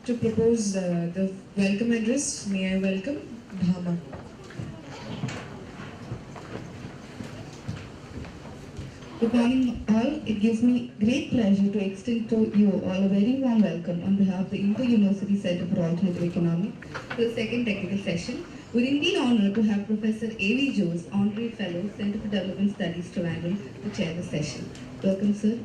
To propose the welcome address, may I welcome Bhama. Good morning, all. It gives me great pleasure to extend to you all a very warm welcome on behalf of the Inter-University Center for Alternative Economy to the second technical session. We're indeed honored to have Professor A.V. Jose, Honorary Fellow, Center for Development Studies, Trivandrum, to chair the session. Welcome, sir.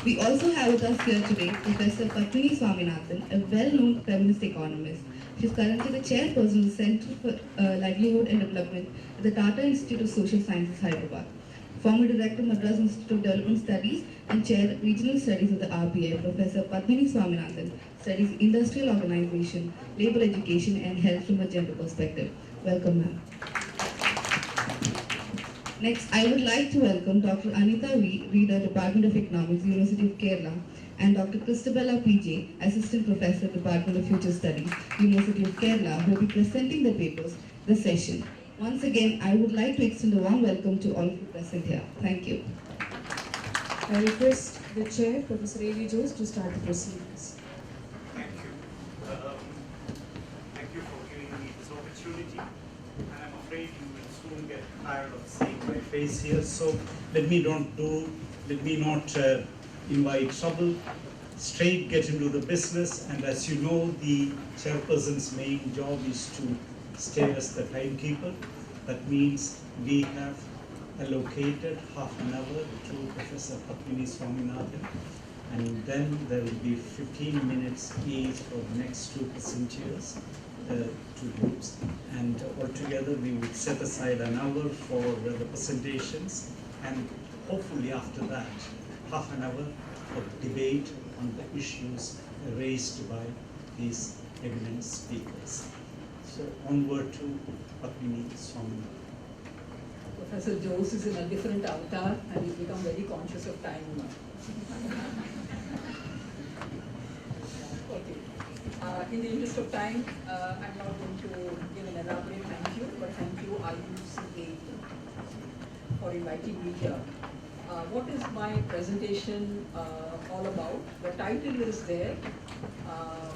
We also have with us here today Professor Padmini Swaminathan, a well-known feminist economist. She is currently the chairperson of the Center for Livelihood and Development at the Tata Institute of Social Sciences, Hyderabad. Former Director, Madras Institute of Development Studies and Chair, Regional Studies of the RBI, Professor Padmini Swaminathan, studies industrial organization, labor education and health from a gender perspective. Welcome, ma'am. Next, I would like to welcome Dr. Anita V, Reader, Department of Economics, University of Kerala, and Dr. Christabella PJ, Assistant Professor, Department of Future Studies, University of Kerala, who will be presenting the papers, the session. Once again, I would like to extend a warm welcome to all of you present here. Thank you. I request the Chair, Professor A.V. Jose, to start the proceedings. Thank you. Thank you for giving me this opportunity. And I'm afraid you will soon get tired of seeing my face here. So let me not invite trouble. Straight get into the business. And as you know, the chairperson's main job is to stay as the timekeeper. That means we have allocated half an hour to Professor Padmini Swaminathan, and then there will be 15 minutes each for the next two presenters, two groups, and altogether we would set aside an hour for the presentations, and hopefully after that, half an hour for debate on the issues raised by these eminent speakers. So onward to Padmini Swaminathan. Professor Jose is in a different avatar and he's become very conscious of time now. Okay. In the interest of time, I'm not going to give an elaborate thank you, but thank you IUCA for inviting me here. What is my presentation all about? The title is there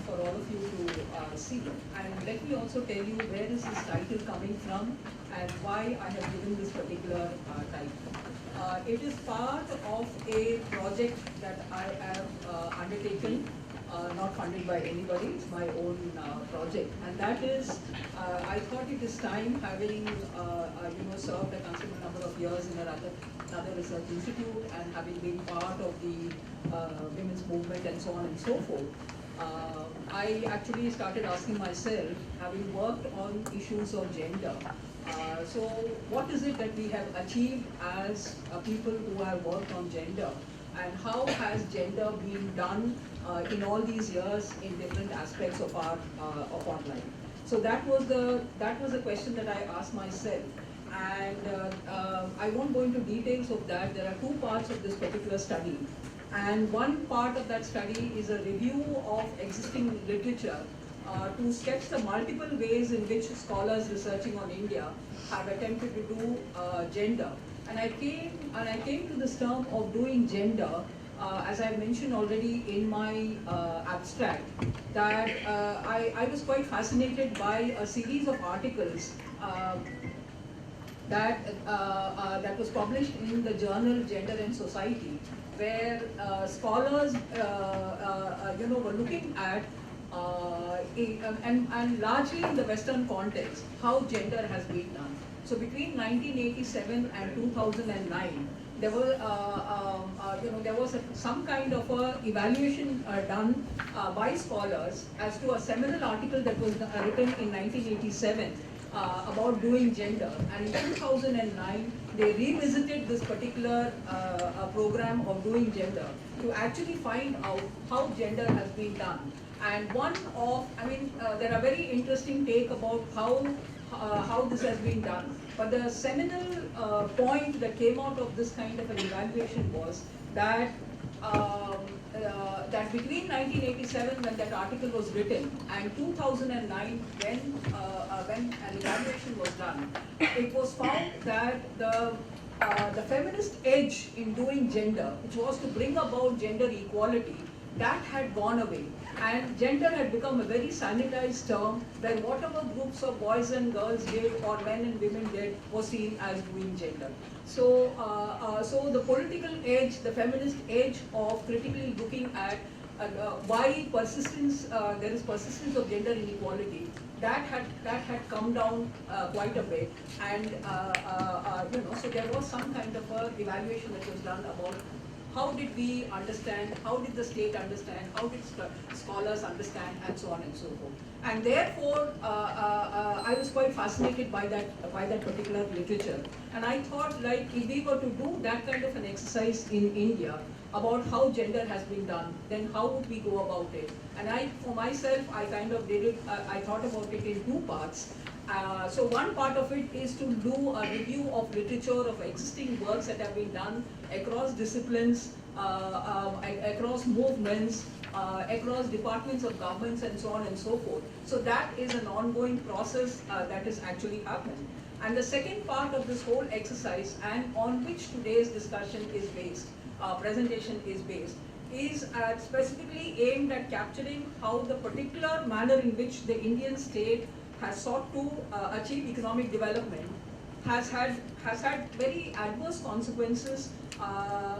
for all of you to see. And let me also tell you where is this title coming from and why I have given this particular title. It is part of a project that I have undertaken, not funded by anybody, it's my own project. And that is, I thought it is time, having served a considerable number of years in another research institute and having been part of the women's movement and so on and so forth, I actually started asking myself, having worked on issues of gender, so what is it that we have achieved as people who have worked on gender, and how has gender been done in all these years in different aspects of our life? So that was the question that I asked myself. And I won't go into details of that. There are two parts of this particular study. And one part of that study is a review of existing literature to sketch the multiple ways in which scholars researching on India have attempted to do gender. And I came to this term of doing gender, as I mentioned already in my abstract, that I was quite fascinated by a series of articles that was published in the journal Gender and Society, where scholars were looking at and largely in the Western context, how gender has been done. So between 1987 and 2009, there was some kind of a evaluation done by scholars as to a seminal article that was written in 1987 about doing gender, and in 2009 they revisited this particular program of doing gender to actually find out how gender has been done. And there are very interesting take about how this has been done. But the seminal point that came out of this kind of an evaluation was that that between 1987, when that article was written, and 2009, when an evaluation was done, it was found that the feminist edge in doing gender, which was to bring about gender equality, that had gone away. and gender had become a very sanitized term where whatever groups of boys and girls did or men and women did was seen as doing gender. So, so the political edge, the feminist edge of critically looking at why persistence, there is persistence of gender inequality, that had come down quite a bit, and so there was some kind of a evaluation that was done about how did we understand, how did the state understand, how did scholars understand, and so on and so forth. And therefore, I was quite fascinated by that particular literature. And I thought, like, if we were to do that kind of an exercise in India about how gender has been done, then how would we go about it? And for myself, I kind of did it, I thought about it in two parts. So one part of it is to do a review of literature, of existing works that have been done across disciplines, across movements, across departments of governments, and so on and so forth. So that is an ongoing process that is actually happening. And the second part of this whole exercise, and on which today's discussion is based, presentation is based, is specifically aimed at capturing how the particular manner in which the Indian state has sought to achieve economic development has had very adverse consequences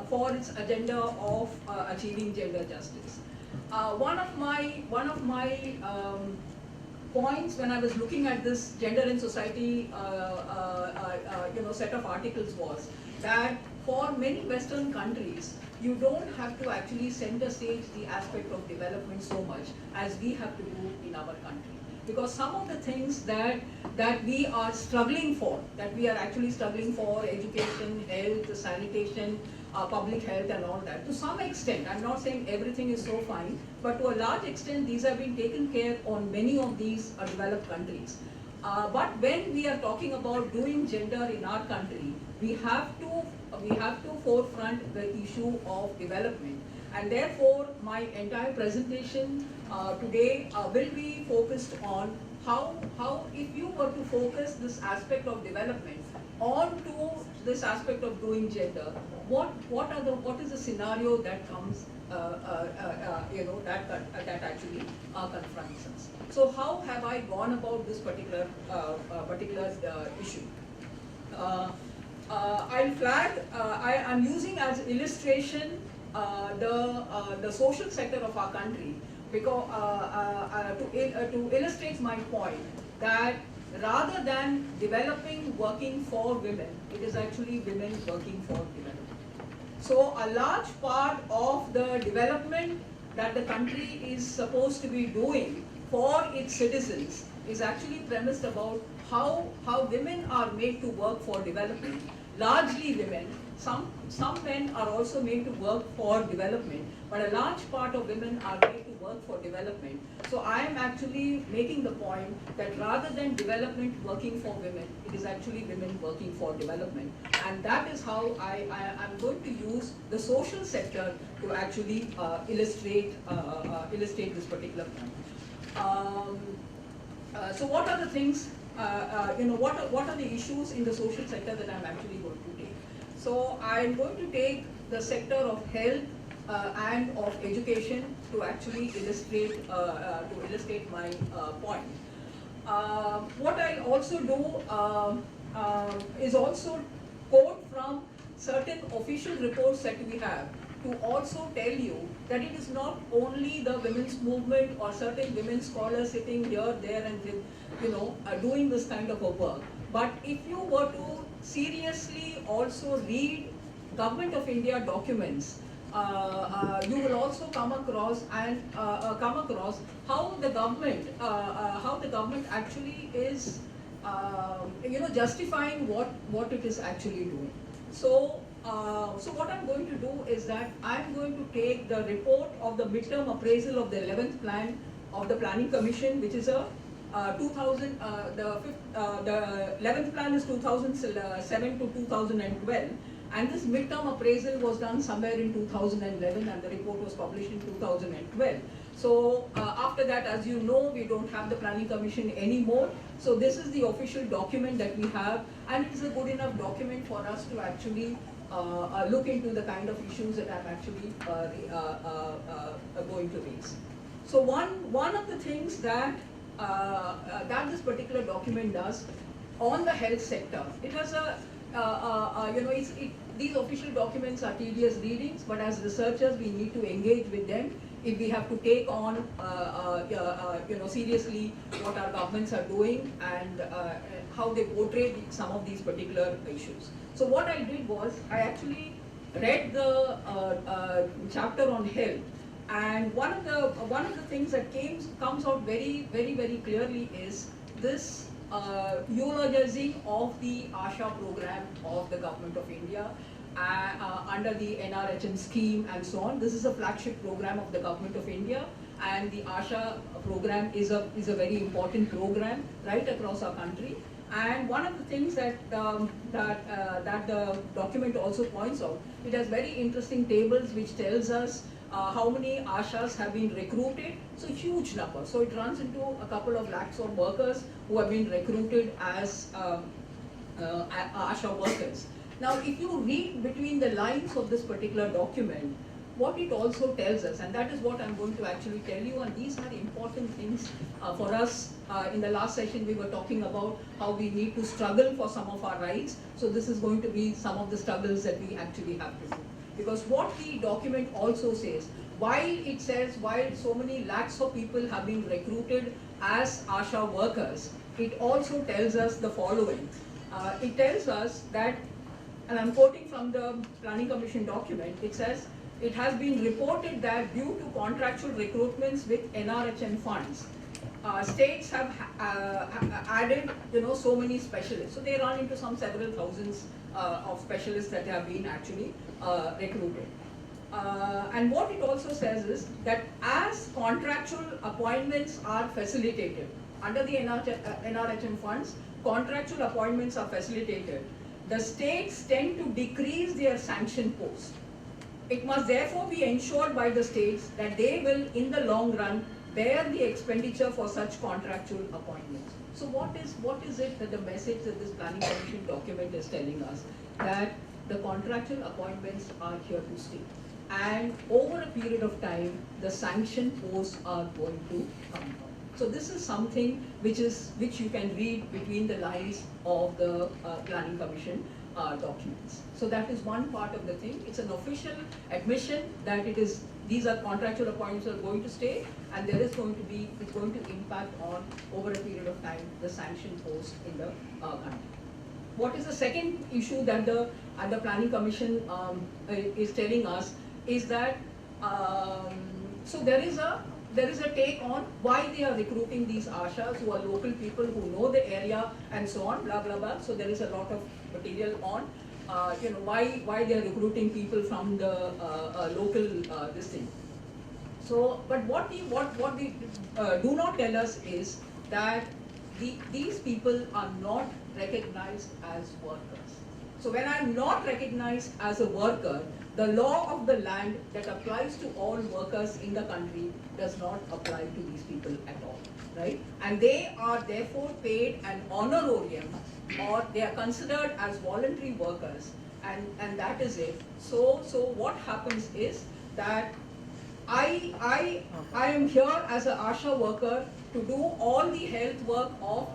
for its agenda of achieving gender justice. One of my points when I was looking at this Gender in Society set of articles was that for many Western countries, you don't have to actually center stage the aspect of development so much as we have to do in our country. Because some of the things that we are struggling for, that we are actually struggling for, education, health, sanitation, public health and all that, to some extent, I'm not saying everything is so fine, but to a large extent these have been taken care on many of these developed countries. But when we are talking about doing gender in our country, we have to forefront the issue of development. And therefore, my entire presentation today will be focused on how if you were to focus this aspect of development onto this aspect of doing gender, what is the scenario that comes that actually confronts us. So how have I gone about this particular issue? I'll flag. I'm using as illustration the social sector of our country, because to illustrate my point that rather than developing working for women, it is actually women working for development. So a large part of the development that the country is supposed to be doing for its citizens is actually premised about how women are made to work for development. Largely women, some men are also made to work for development, but a large part of women are made to work for development. So I am actually making the point that rather than development working for women, it is actually women working for development. And that is how I am going to use the social sector to actually illustrate this particular point. So what are the things, what are the issues in the social sector that I'm actually going to take? So I'm going to take the sector of health and of education to actually illustrate my point. What I'll also do is also quote from certain official reports that we have to also tell you that it is not only the women's movement or certain women scholars sitting here, there, and doing this kind of a work. But if you were to seriously also read Government of India documents, you will also come across how the government actually is justifying what it is actually doing. So what I'm going to do is that I'm going to take the report of the midterm appraisal of the 11th plan of the Planning Commission, which is a the 11th plan is 2007 to 2012, and this midterm appraisal was done somewhere in 2011, and the report was published in 2012. So after that, as you know, we don't have the Planning Commission anymore. So this is the official document that we have, and it is a good enough document for us to actually look into the kind of issues that I'm actually going to raise. So one of the things that that this particular document does on the health sector, it has a these official documents are tedious readings, but as researchers we need to engage with them if we have to take on seriously what our governments are doing and how they portray some of these particular issues. So what I did was I actually read the chapter on health, and one of the things that comes out very clearly is this eulogizing of the ASHA program of the Government of India under the NRHM scheme and so on. This is a flagship program of the Government of India, and the ASHA program is a very important program right across our country. And one of the things that the document also points out, it has very interesting tables which tells us how many ASHAs have been recruited. So huge number. So it runs into a couple of lakhs of workers who have been recruited as ASHA workers. Now, if you read between the lines of this particular document, what it also tells us, and that is what I'm going to actually tell you, and these are important things for us. In the last session, we were talking about how we need to struggle for some of our rights. So this is going to be some of the struggles that we actually have to do. Because what the document also says, while so many lakhs of people have been recruited as ASHA workers, it also tells us the following. It tells us that, and I'm quoting from the Planning Commission document, it says, it has been reported that due to contractual recruitments with NRHM funds, states have added, so many specialists. So they run into some several thousands of specialists that have been actually recruited. And what it also says is that as contractual appointments are facilitated under the NRHM funds, contractual appointments are facilitated, the states tend to decrease their sanction posts. It must therefore be ensured by the states that they will, in the long run, bear the expenditure for such contractual appointments. So what is it that the message that this Planning Commission document is telling us? That the contractual appointments are here to stay. And over a period of time, the sanction posts are going to come down. So this is something which you can read between the lines of the Planning Commission documents. So that is one part of the thing. It's an official admission that these are contractual appointments are going to stay, and it's going to impact on, over a period of time, the sanction post in the country. What is the second issue that the Planning Commission is telling us is that so there is a take on why they are recruiting these ASHAs who are local people who know the area and so on, blah blah blah. So there is a lot of material on why they are recruiting people from the local this thing. So, but what they do not tell us is that these people are not recognized as workers. So when I'm not recognized as a worker, the law of the land that applies to all workers in the country does not apply to these people at all, right? And they are therefore paid an honorarium, or they are considered as voluntary workers, and that is it. So what happens is that I am here as an ASHA worker to do all the health work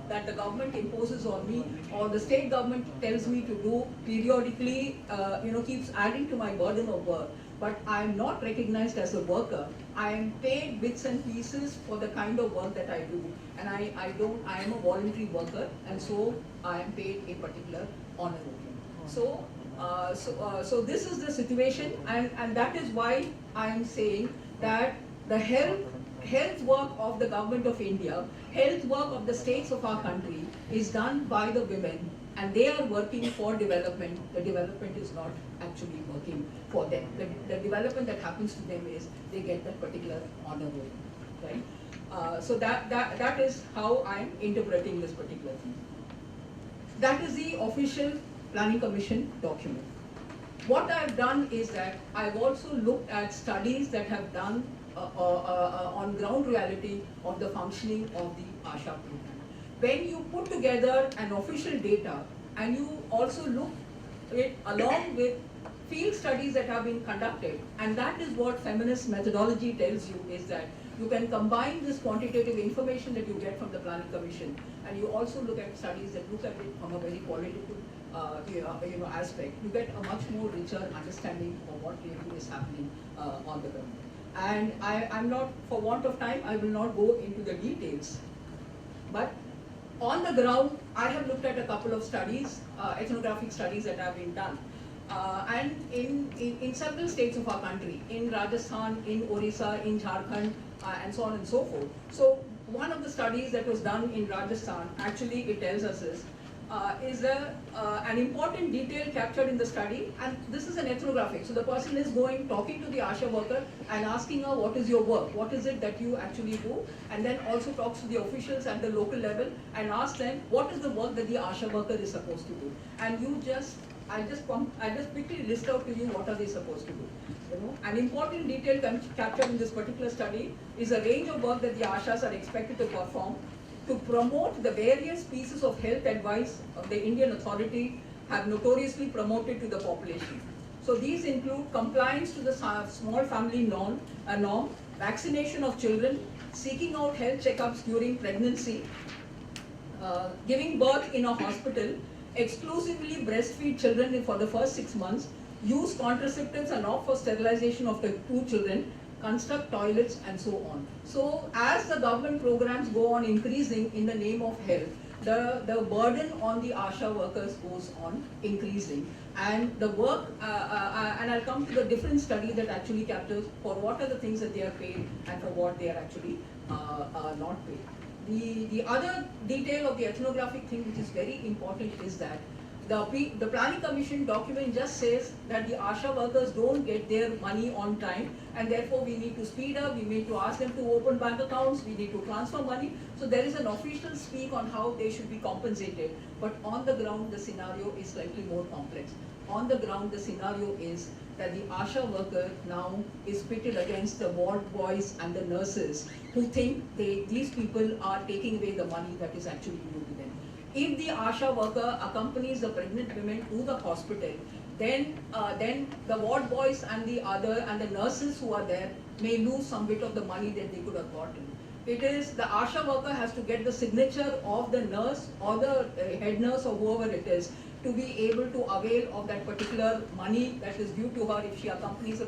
that the government imposes on me, or the state government tells me to do periodically, keeps adding to my burden of work. But I am not recognized as a worker. I am paid bits and pieces for the kind of work that I do, and I am a voluntary worker, and so I am paid a particular honorarium. So this is the situation, and that is why I am saying that the health work of the Government of India, health work of the states of our country is done by the women, and they are working for development. The development is not actually working for them. The development that happens to them is they get that particular honorarium, right? So that is how I am interpreting this particular thing. That is the official Planning Commission document. What I have done is that I've also looked at studies that have done on ground reality of the functioning of the ASHA program. When you put together an official data and you also look it along with field studies that have been conducted, and that is what feminist methodology tells you, is that You can combine this quantitative information that you get from the Planning Commission, and you also look at studies that look at it from a very qualitative aspect. You get a much more richer understanding of what really is happening on the ground. And I'm not, for want of time, I will not go into the details. But on the ground, I have looked at a couple of studies, ethnographic studies that have been done. And in several states of our country, in Rajasthan, in Orissa, in Jharkhand, and so on and so forth. So one of the studies that was done in Rajasthan, actually it tells us is an important detail captured in the study, and this is an ethnographic. So the person is talking to the ASHA worker and asking her, what is your work? What is it that you actually do? And then also talks to the officials at the local level and asks them, what is the work that the ASHA worker is supposed to do? And I'll just quickly list out to you what are they supposed to do. An important detail captured in this particular study is a range of work that the ASHAs are expected to perform to promote the various pieces of health advice the Indian authority have notoriously promoted to the population. So these include compliance to the small family norm, vaccination of children, seeking out health checkups during pregnancy, giving birth in a hospital, exclusively breastfeed children for the first 6 months, use contraceptives and opt for sterilization of the 2 children, construct toilets, and so on. So as the government programs go on increasing in the name of health, the burden on the ASHA workers goes on increasing. And the work, and I'll come to the different study that actually captures for what are the things that they are paid and for what they are actually not paid. The other detail of the ethnographic thing which is very important is that the Planning Commission document just says that the ASHA workers don't get their money on time, and therefore we need to speed up, we need to ask them to open bank accounts, we need to transfer money. So there is an official speak on how they should be compensated, but on the ground the scenario is slightly more complex. On the ground the scenario is that the ASHA worker now is pitted against the ward boys and the nurses who think these people are taking away the money that is actually due to them. If the ASHA worker accompanies the pregnant women to the hospital, then the ward boys and the nurses who are there may lose some bit of the money that they could have gotten. It is the ASHA worker has to get the signature of the nurse or the head nurse or whoever it is to be able to avail of that particular money that is due to her if she accompanies a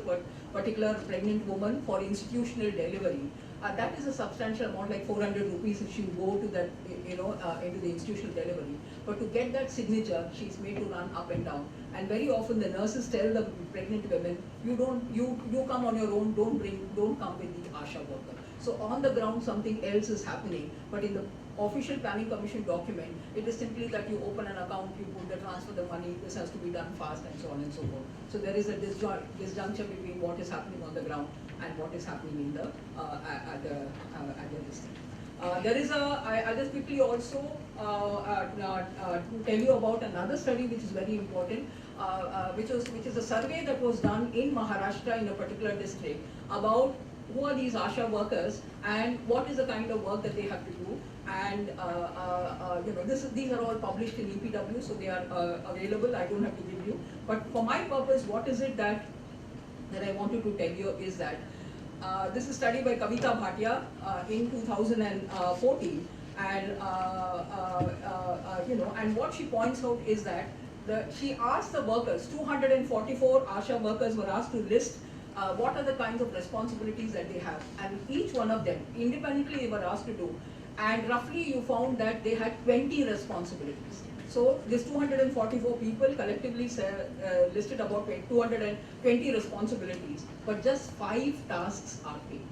particular pregnant woman for institutional delivery. That is a substantial amount, like 400 rupees if she go to that, into the institutional delivery. But to get that signature, she's made to run up and down. And very often the nurses tell the pregnant women, you come on your own, don't come with the ASHA worker. So on the ground something else is happening, but in the official Planning Commission document, it is simply that you open an account, you put the transfer the money, this has to be done fast, and so on and so forth. So there is a disjuncture between what is happening on the ground and what is happening in the at the district. I'll just quickly also tell you about another study which is very important, which is a survey that was done in Maharashtra in a particular district about who are these ASHA workers and what is the kind of work that they have to do. And these are all published in EPW, so they are available. I don't have to give you. But for my purpose, what is it that I wanted to tell you is that this is a study by Kavita Bhatia in 2014, and and what she points out is that she asked the workers, 244 ASHA workers were asked to list what are the kinds of responsibilities that they have, and each one of them independently they were asked to do, and roughly you found that they had 20 responsibilities. So these 244 people collectively listed about 220 responsibilities, but just 5 tasks are paid,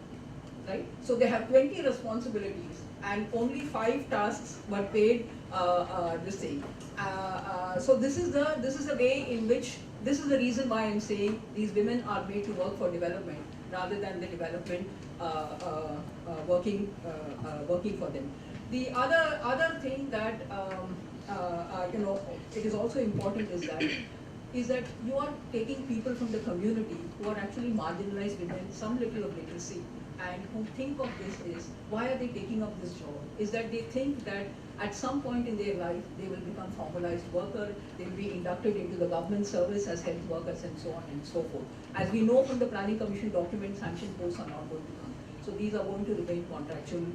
right? So they have 20 responsibilities and only 5 tasks were paid the same. So this is the way in which, this is the reason why I'm saying these women are made to work for development rather than the development working for them. The other thing that it is also important is that you are taking people from the community who are actually marginalized women, some level of literacy, and who think of this is, why are they taking up this job? Is that they think that at some point in their life, they will become formalized worker, they will be inducted into the government service as health workers and so on and so forth. As we know from the Planning Commission document, sanction posts are not going to come. So these are going to remain contractual.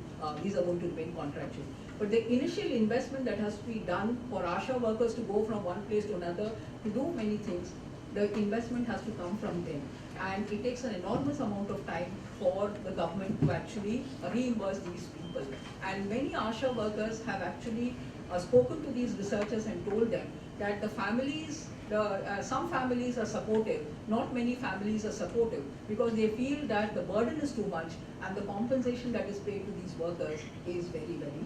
But the initial investment that has to be done for ASHA workers to go from one place to another to do many things, the investment has to come from them. And it takes an enormous amount of time for the government to actually reimburse these people. And many ASHA workers have actually spoken to these researchers and told them that the families, some families are supportive, not many families are supportive, because they feel that the burden is too much and the compensation that is paid to these workers is very, very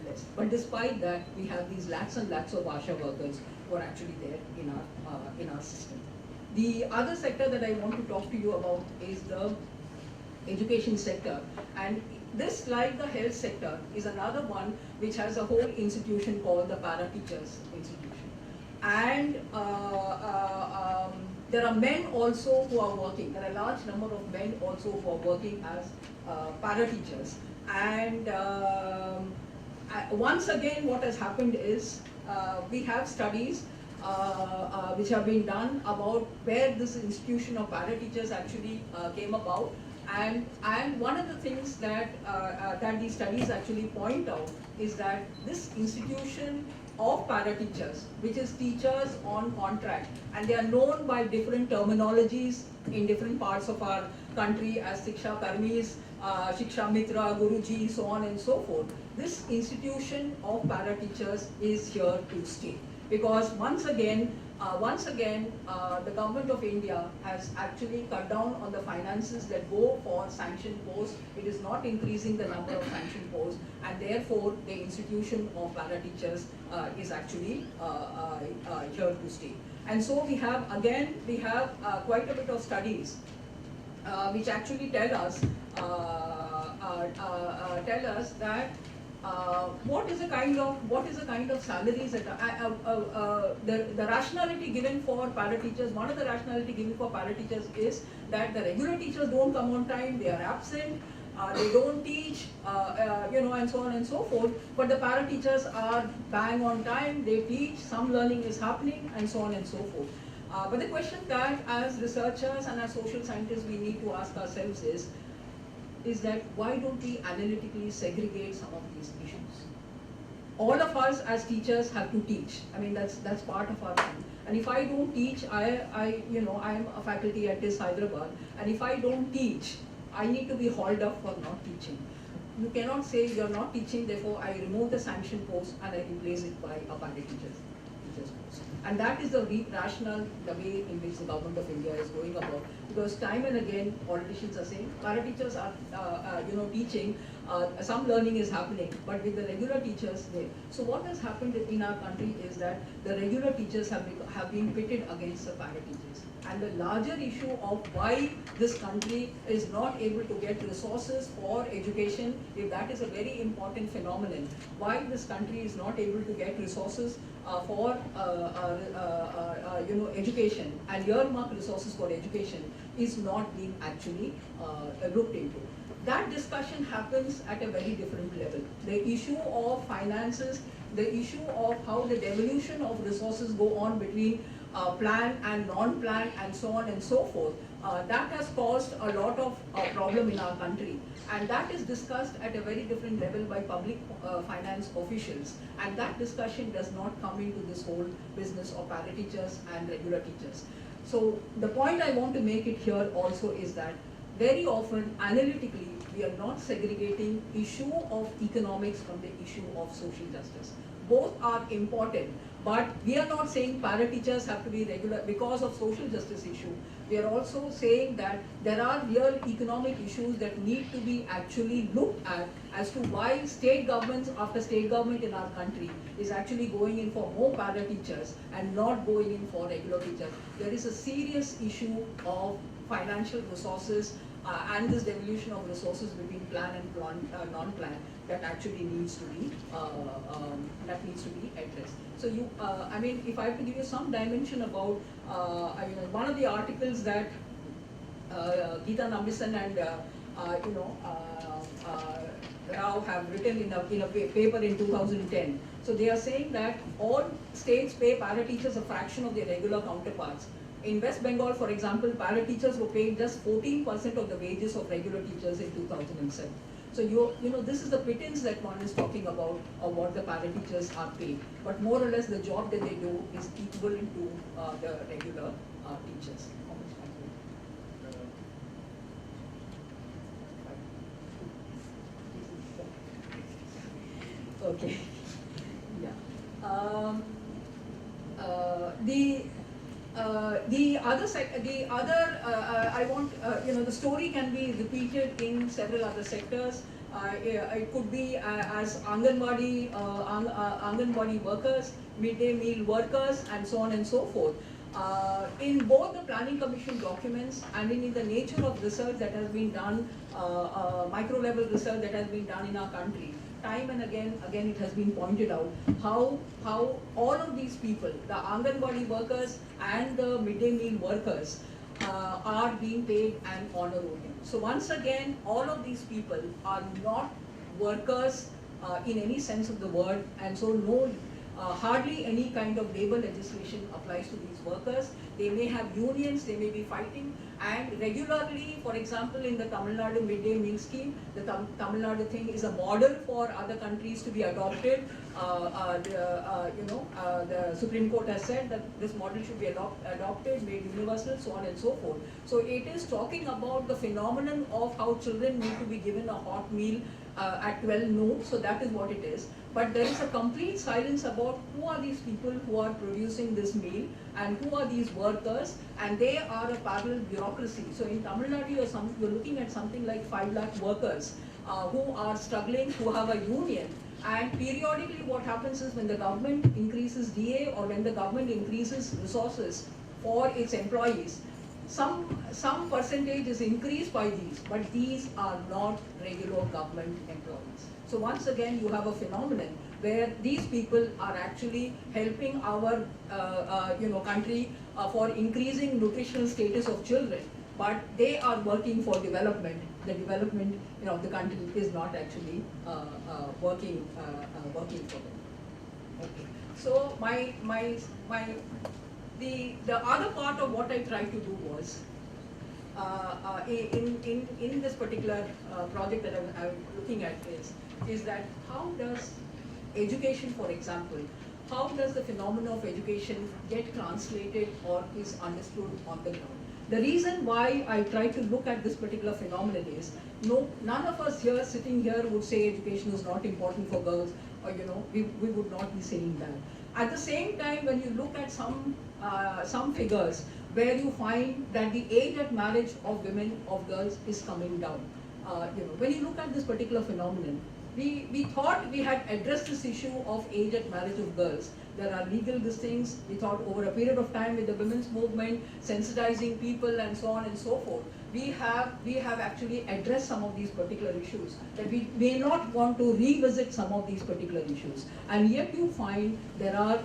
less. But despite that, we have these lakhs and lakhs of ASHA workers who are actually there in our system. The other sector that I want to talk to you about is the education sector. And this, like the health sector, is another one which has a whole institution called the Para-Teachers Institution. And there are men also who are working. There are a large number of men also who are working as para-teachers. And once again, what has happened is we have studies which have been done about where this institution of para-teachers actually came about. And one of the things that these studies actually point out is that this institution of para-teachers, which is teachers on contract, and they are known by different terminologies in different parts of our country as Shiksha Karmis, Shiksha Mitra, Guruji, so on and so forth. This institution of para-teachers is here to stay. Because once again, the government of India has actually cut down on the finances that go for sanctioned posts. It is not increasing the number of sanctioned posts, and therefore the institution of para-teachers is actually here to stay. And so we have quite a bit of studies which actually tell us that what is the kind of salaries that the rationality given for para-teachers. One of the rationality given for para-teachers is that the regular teachers don't come on time, they are absent, they don't teach, and so on and so forth. But the para-teachers are bang on time, they teach, some learning is happening, and so on and so forth. But the question that as researchers and as social scientists we need to ask ourselves is that why don't we analytically segregate some of these issues? All of us as teachers have to teach. I mean, that's part of our thing. And if I don't teach, I'm a faculty at TISS Hyderabad, and if I don't teach, I need to be hauled up for not teaching. You cannot say you're not teaching, therefore I remove the sanction post and I replace it by a para-teacher's post. And that is the rationale, the way in which the government of India is going about. Because time and again, politicians are saying, para-teachers are, teaching, some learning is happening, but with the regular teachers there. So what has happened in our country is that the regular teachers have been pitted against the para-teachers. And the larger issue of why this country is not able to get resources for education, if that is a very important phenomenon, why this country is not able to get resources for education and earmark resources for education is not being actually looked into. That discussion happens at a very different level. The issue of finances, the issue of how the devolution of resources go on between plan and non-plan and so on and so forth, that has caused a lot of problem in our country. And that is discussed at a very different level by public finance officials. And that discussion does not come into this whole business of para-teachers and regular teachers. So the point I want to make it here also is that very often, analytically, we are not segregating issue of economics from the issue of social justice. Both are important, but we are not saying para-teachers have to be regular because of social justice issue. We are also saying that there are real economic issues that need to be actually looked at as to why state governments after state government in our country is actually going in for more para-teachers and not going in for regular teachers. There is a serious issue of financial resources and this devolution of resources between plan and non-plan that actually needs to be addressed. So if I have to give you some dimension about one of the articles that Geeta Nambison and Rao have written in a paper in 2010. So they are saying that all states pay para-teachers a fraction of their regular counterparts. in West Bengal, for example, para teachers were paid just 14% of the wages of regular teachers in 2007. So you know, this is the pittance that one is talking about of what the para teachers are paid. But more or less the job that they do is equivalent to the regular teachers. How much time do we have? Okay. Yeah. The other side, I want, you know, the story can be repeated in several other sectors. It could be as Anganwadi workers, midday meal workers, and so on and so forth. In both the planning commission documents and in the nature of research that has been done, micro level research that has been done in our country, time and again it has been pointed out how all of these people, the Anganwadi workers and the midday meal workers, are being paid an honorarium. So once again, all of these people are not workers in any sense of the word, and so no, hardly any kind of labor legislation applies to these workers. They may have unions, they may be fighting, and regularly, for example, in the Tamil Nadu midday meal scheme, the Tamil Nadu thing is a model for other countries to be adopted. The Supreme Court has said that this model should be adopted, made universal, so on and so forth. So it is talking about the phenomenon of how children need to be given a hot meal at 12 noon, so that is what it is. But there is a complete silence about who are these people who are producing this meal and who are these workers, and they are a parallel bureaucracy. So in Tamil Nadu, you're looking at something like 5 lakh workers who are struggling, who have a union. And periodically what happens is when the government increases DA or when the government increases resources for its employees, some percentage is increased by these, but these are not regular government employees. So once again, you have a phenomenon where these people are actually helping our country for increasing nutritional status of children, but they are working for development. The development of the country is not actually working for them. Okay. So the other part of what I tried to do was in this particular project that I'm looking at is that how does education, for example, how does the phenomenon of education get translated or is understood on the ground? The reason why I try to look at this particular phenomenon is none of us here sitting here would say education is not important for girls, or we would not be saying that. At the same time, when you look at some figures where you find that the age at marriage of women, of girls is coming down. When you look at this particular phenomenon, we thought we had addressed this issue of age at marriage of girls. There are legal things. We thought over a period of time with the women's movement, sensitizing people and so on and so forth, we have actually addressed some of these particular issues, that we may not want to revisit some of these particular issues. And yet you find there are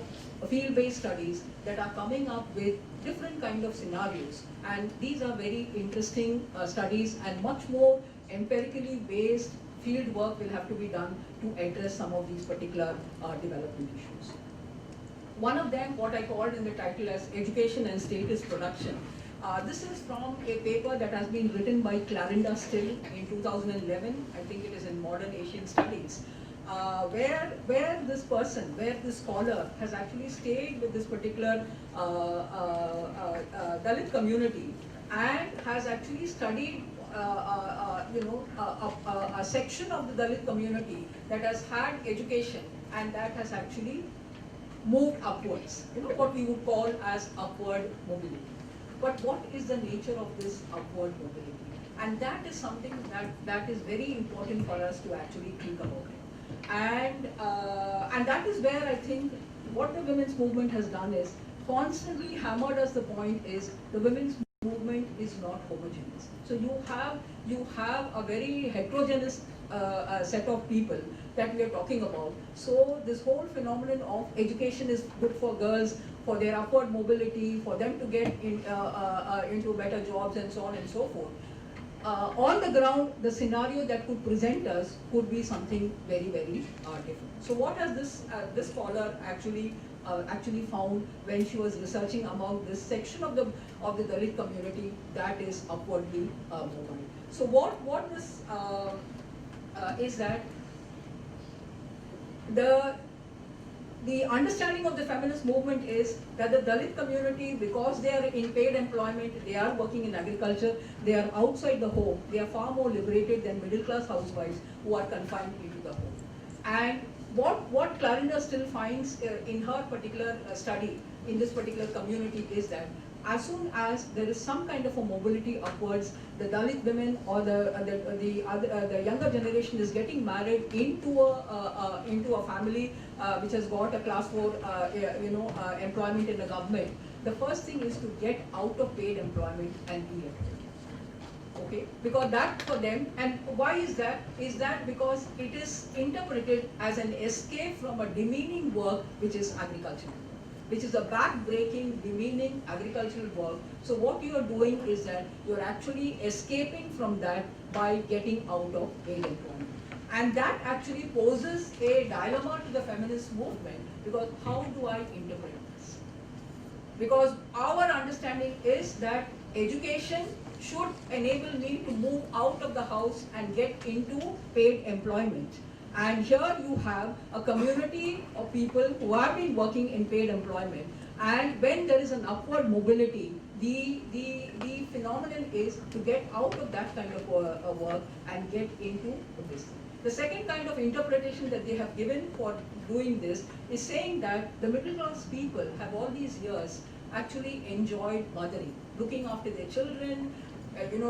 field-based studies that are coming up with different kind of scenarios. And these are very interesting studies, and much more empirically based field work will have to be done to address some of these particular development issues. One of them, what I called in the title as Education and Status Production. This is from a paper that has been written by Clarinda Still in 2011. I think it is in Modern Asian Studies, where this scholar has actually stayed with this particular Dalit community and has actually studied a section of the Dalit community that has had education and that has actually moved upwards, what we would call as upward mobility. But what is the nature of this upward mobility? And that is something that is very important for us to actually think about. And that is where I think what the women's movement has done is constantly hammered us the point is the women's movement is not homogeneous. So you have a very heterogeneous set of people that we are talking about. So this whole phenomenon of education is good for girls, for their upward mobility, for them to get into better jobs and so on and so forth. On the ground, the scenario that could present us could be something very, very different. So what has this scholar actually actually found when she was researching about this section of the Dalit community that is upwardly mobile. So what this is that the understanding of the feminist movement is that the Dalit community, because they are in paid employment, they are working in agriculture, they are outside the home, they are far more liberated than middle class housewives who are confined into the home. And what Clarinda still finds in her particular study in this particular community is that as soon as there is some kind of a mobility upwards, the Dalit women or the younger generation is getting married into a family which has got a class 4 employment in the government. The first thing is to get out of paid employment and be educated. Okay, because that for them, and why is that? Is that because it is interpreted as an escape from a demeaning work which is agriculture, which is a back-breaking, demeaning agricultural work. So what you are doing is that you are actually escaping from that by getting out of paid employment. And that actually poses a dilemma to the feminist movement, because how do I interpret this? Because our understanding is that education should enable me to move out of the house and get into paid employment. And here you have a community of people who have been working in paid employment. And when there is an upward mobility, the phenomenon is to get out of that kind of work and get into this. The second kind of interpretation that they have given for doing this is saying that the middle class people have all these years actually enjoyed mothering, looking after their children,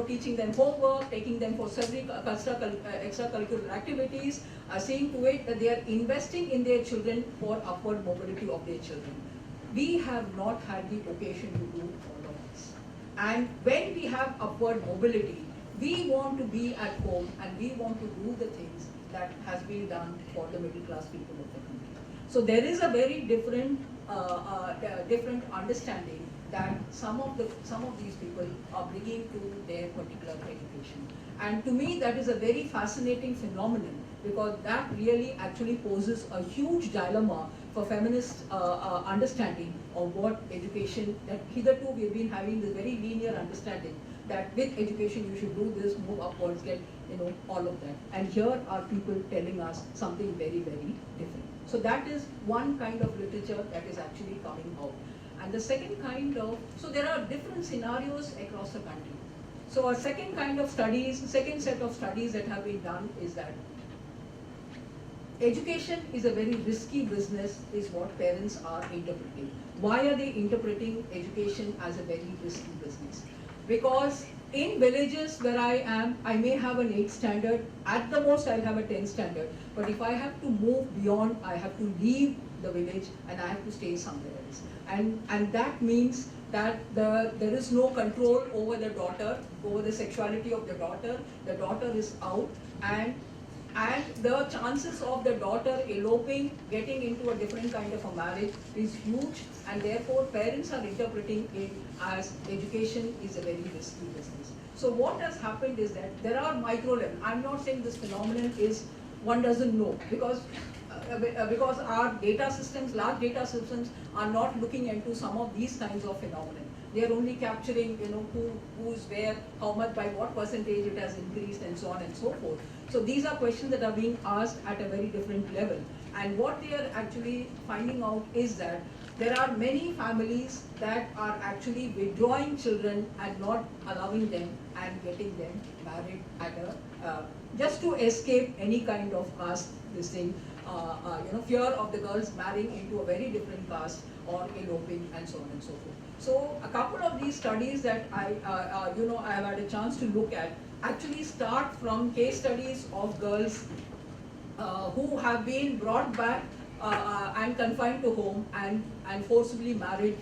teaching them homework, taking them for several extracurricular activities, seeing to it that they are investing in their children for upward mobility of their children. We have not had the occasion to do all of this. And when we have upward mobility, we want to be at home and we want to do the things that has been done for the middle class people of the country. So there is a very different understanding that some of these people are bringing to their particular education. And to me, that is a very fascinating phenomenon, because that really actually poses a huge dilemma for feminist understanding of what education, that hitherto we have been having this very linear understanding that with education you should do this, move upwards, get all of that. And here are people telling us something very, very different. So that is one kind of literature that is actually coming out. And the second kind of, so there are different scenarios across the country. So a second set of studies that have been done is that education is a very risky business, is what parents are interpreting. Why are they interpreting education as a very risky business? Because in villages where I am, I may have an 8 standard, at the most I'll have a 10 standard, but if I have to move beyond, I have to leave the village and I have to stay somewhere else. And that means that there is no control over the daughter, over the sexuality of the daughter is out, and the chances of the daughter eloping, getting into a different kind of a marriage is huge, and therefore parents are interpreting it as education is a very risky business. So what has happened is that there are micro levels. I'm not saying this phenomenon is, one doesn't know, because our data systems, large data systems, are not looking into some of these kinds of phenomena. They are only capturing, who's where, how much, by what percentage it has increased, and so on and so forth. So these are questions that are being asked at a very different level. And what they are actually finding out is that there are many families that are actually withdrawing children and not allowing them and getting them married at just to escape any kind of caste, fear of the girls marrying into a very different caste or eloping and so on and so forth. So a couple of these studies that I have had a chance to look at actually start from case studies of girls who have been brought back and confined to home and forcibly married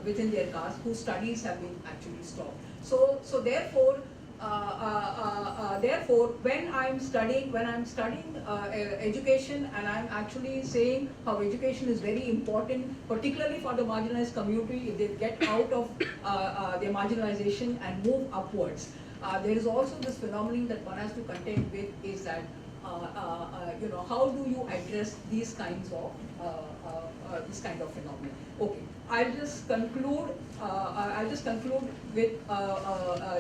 within their caste, whose studies have been actually stopped. So therefore, when I'm studying education, and I'm actually saying how education is very important, particularly for the marginalized community, if they get out of their marginalization and move upwards. There is also this phenomenon that one has to contend with, is that how do you address these kinds of this kind of phenomenon? Okay, I'll just conclude. I'll just conclude with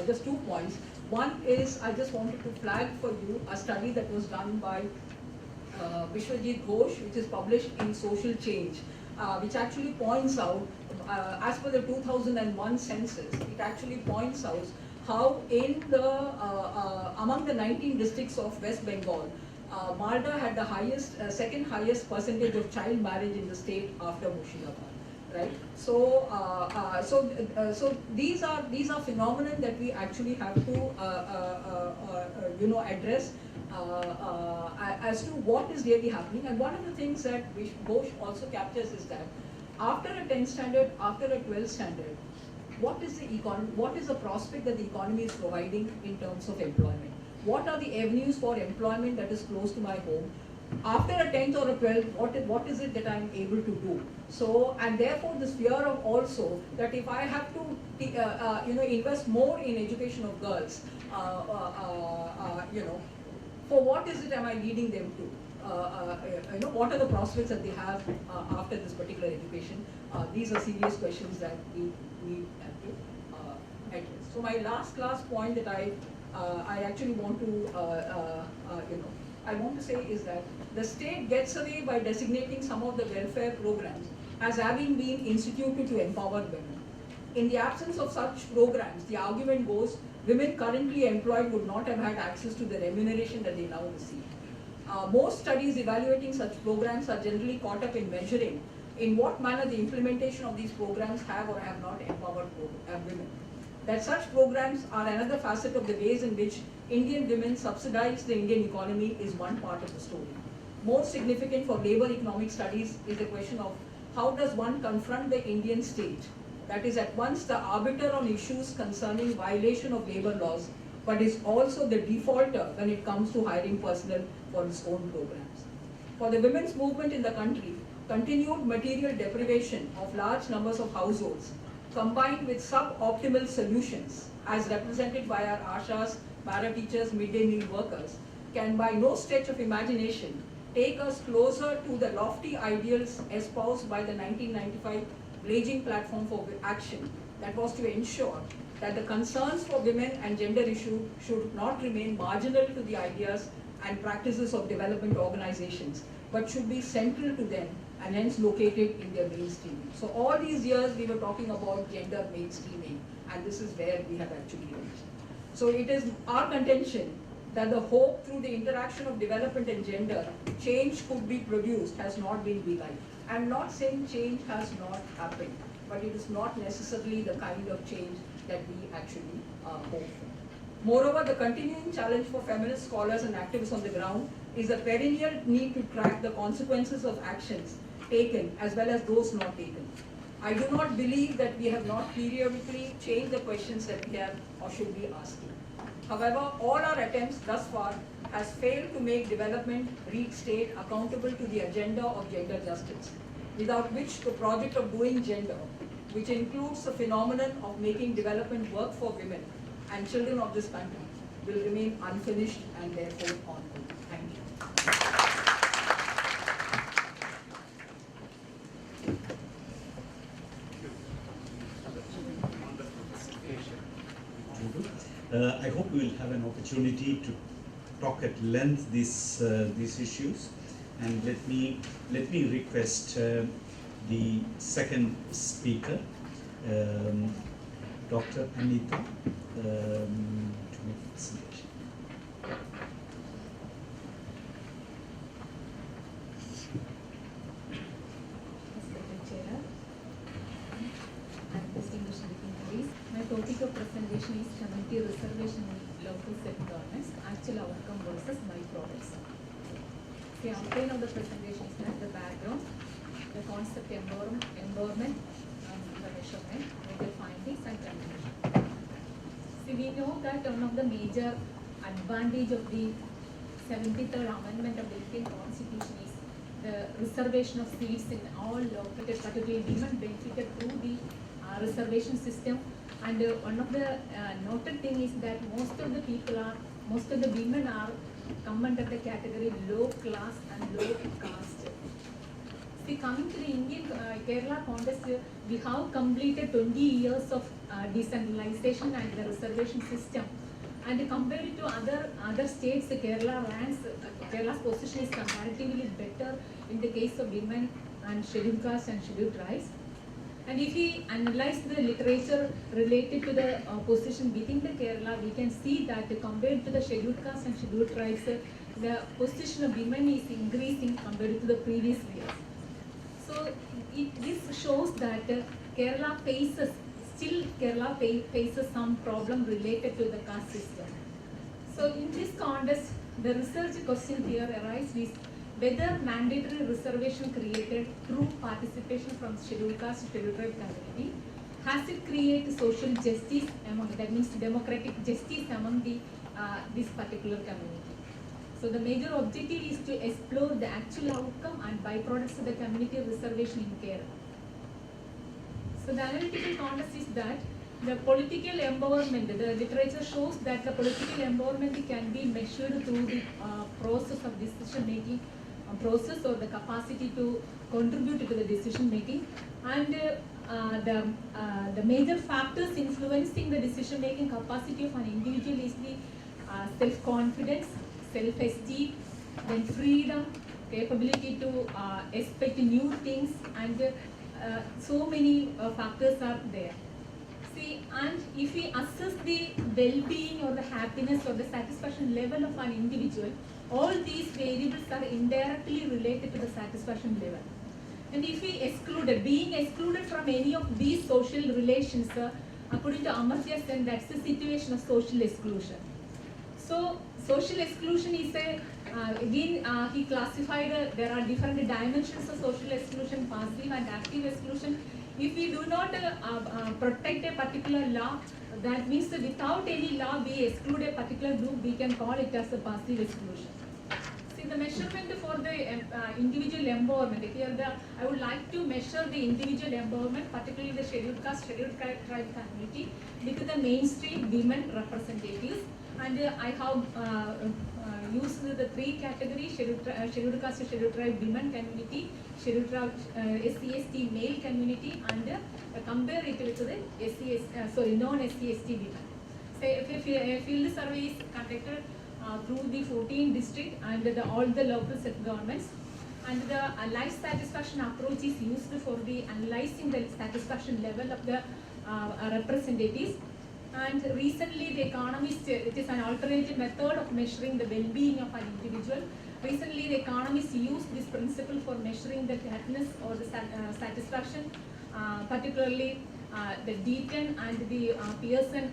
just 2 points. One is I just wanted to flag for you a study that was done by Vishwajit Ghosh, which is published in Social Change, which actually points out, as per the 2001 census, it actually points out how in the among the 19 districts of West Bengal, Malda had the highest, second highest percentage of child marriage in the state after Mushirabad, right? So, so these are phenomena that we actually have to address as to what is really happening. And one of the things that Ghosh also captures is that after a 10th standard, after a 12th standard, what is the prospect that the economy is providing in terms of employment? What are the avenues for employment that is close to my home? After a 10th or a 12th, what is it that I'm able to do? So, and therefore this fear of also that if I have to, invest more in education of girls, for what is it am I leading them to? What are the prospects that they have after this particular education? These are serious questions that we have to address. So my last point that I actually want to, I want to say is that the state gets away by designating some of the welfare programs as having been instituted to empower women. In the absence of such programs, the argument goes, women currently employed would not have had access to the remuneration that they now receive. Most studies evaluating such programs are generally caught up in measuring in what manner the implementation of these programs have or have not empowered women. That such programs are another facet of the ways in which Indian women subsidize the Indian economy is one part of the story. More significant for labor economic studies is the question of how does one confront the Indian state that is at once the arbiter on issues concerning violation of labor laws, but is also the defaulter when it comes to hiring personnel for its own programs. For the women's movement in the country, continued material deprivation of large numbers of households, combined with suboptimal solutions, as represented by our ASHAs, para-teachers, midday meal workers, can by no stretch of imagination take us closer to the lofty ideals espoused by the 1995 Beijing Platform for Action that was to ensure that the concerns for women and gender issues should not remain marginal to the ideas and practices of development organizations, but should be central to them and hence located in their mainstreaming. So all these years we were talking about gender mainstreaming, and this is where we have actually reached. So it is our contention that the hope through the interaction of development and gender, change could be produced has not been realized. I'm not saying change has not happened, but it is not necessarily the kind of change that we actually hope for. Moreover, the continuing challenge for feminist scholars and activists on the ground is a perennial need to track the consequences of actions taken as well as those not taken. I do not believe that we have not periodically changed the questions that we have or should be asking. However, all our attempts thus far has failed to make development reach state accountable to the agenda of gender justice, without which the project of doing gender, which includes the phenomenon of making development work for women and children of this country, will remain unfinished and therefore ongoing. Thank you. I hope we will have an opportunity to talk at length these issues, and let me request the second speaker, Dr. Anita, to make a presentation. Respected Chair and distinguished dignitaries, my topic of presentation is community reservation in local self-governance, actual outcome versus byproducts. The outline of the presentation is that the background, the concept empowerment, the measurement, major findings and conclusion. See, we know that one of the major advantage of the 73rd Amendment of the Indian Constitution is the reservation of seats in all located, particularly women benefited through the reservation system. And one of the noted thing is that most of the women are come under the category low class and low caste. See, coming to the Indian Kerala context, we have completed 20 years of decentralization and the reservation system. And compared to other states, Kerala's position is comparatively better in the case of women and scheduled castes and scheduled tribes. And if we analyze the literature related to the position within the Kerala, we can see that compared to the scheduled castes and scheduled tribes, the position of women is increasing compared to the previous years. So this shows that Kerala faces some problem related to the caste system. So in this context, the research question here arises whether mandatory reservation created through participation from scheduled caste scheduled tribe community has it created social justice among, that means democratic justice among this particular community. So the major objective is to explore the actual outcome and byproducts of the community reservation in Kerala. So the analytical context is that the political empowerment, the literature shows that the political empowerment can be measured through the process of decision making process or the capacity to contribute to the decision making, and the major factors influencing the decision making capacity of an individual is the self-confidence, self-esteem, then freedom, capability to expect new things, and so many factors are there. See, and if we assess the well-being or the happiness or the satisfaction level of an individual, all these variables are indirectly related to the satisfaction level. And if we being excluded from any of these social relations, according to Amartya Sen, that's the situation of social exclusion. So social exclusion is he classified, there are different dimensions of social exclusion, passive and active exclusion. If we do not protect a particular law, that means that without any law we exclude a particular group, we can call it as a passive exclusion. See, the measurement for the individual empowerment, here I would like to measure the individual empowerment, particularly the scheduled caste, scheduled tribe community, with the mainstream women representatives. And I have used the three categories: scheduled caste, scheduled tribe women community, scheduled tribe SC/ST male community, and compare it with the non-SC/ST women. So if a field survey is conducted through the 14 district and all the local self-governments, and the life satisfaction approach is used for the analyzing the satisfaction level of the representatives. And recently, The Economist, it is an alternative method of measuring the well-being of an individual. Recently, The Economist used this principle for measuring the happiness or the satisfaction, particularly the Deaton and the Pearson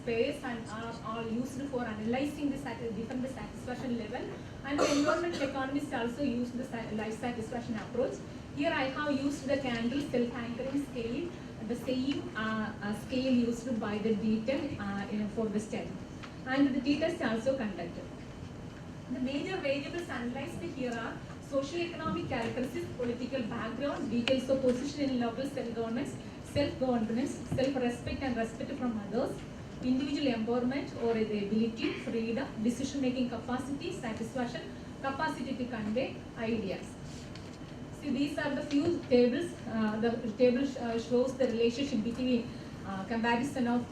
space, and are used for analyzing the different satisfaction level. And the environmental economists also used the life satisfaction approach. Here I have used the Candle self-anchoring scale, the same scale used by the Deaton for the study. And the t-test also conducted. The major variables analyzed here are socio-economic characteristics, political background, details of position in local self-governance, self-governance, self-respect and respect from others, individual empowerment or the ability, freedom, decision-making capacity, satisfaction, capacity to convey ideas. See, these are the few tables. The table shows the relationship between comparison of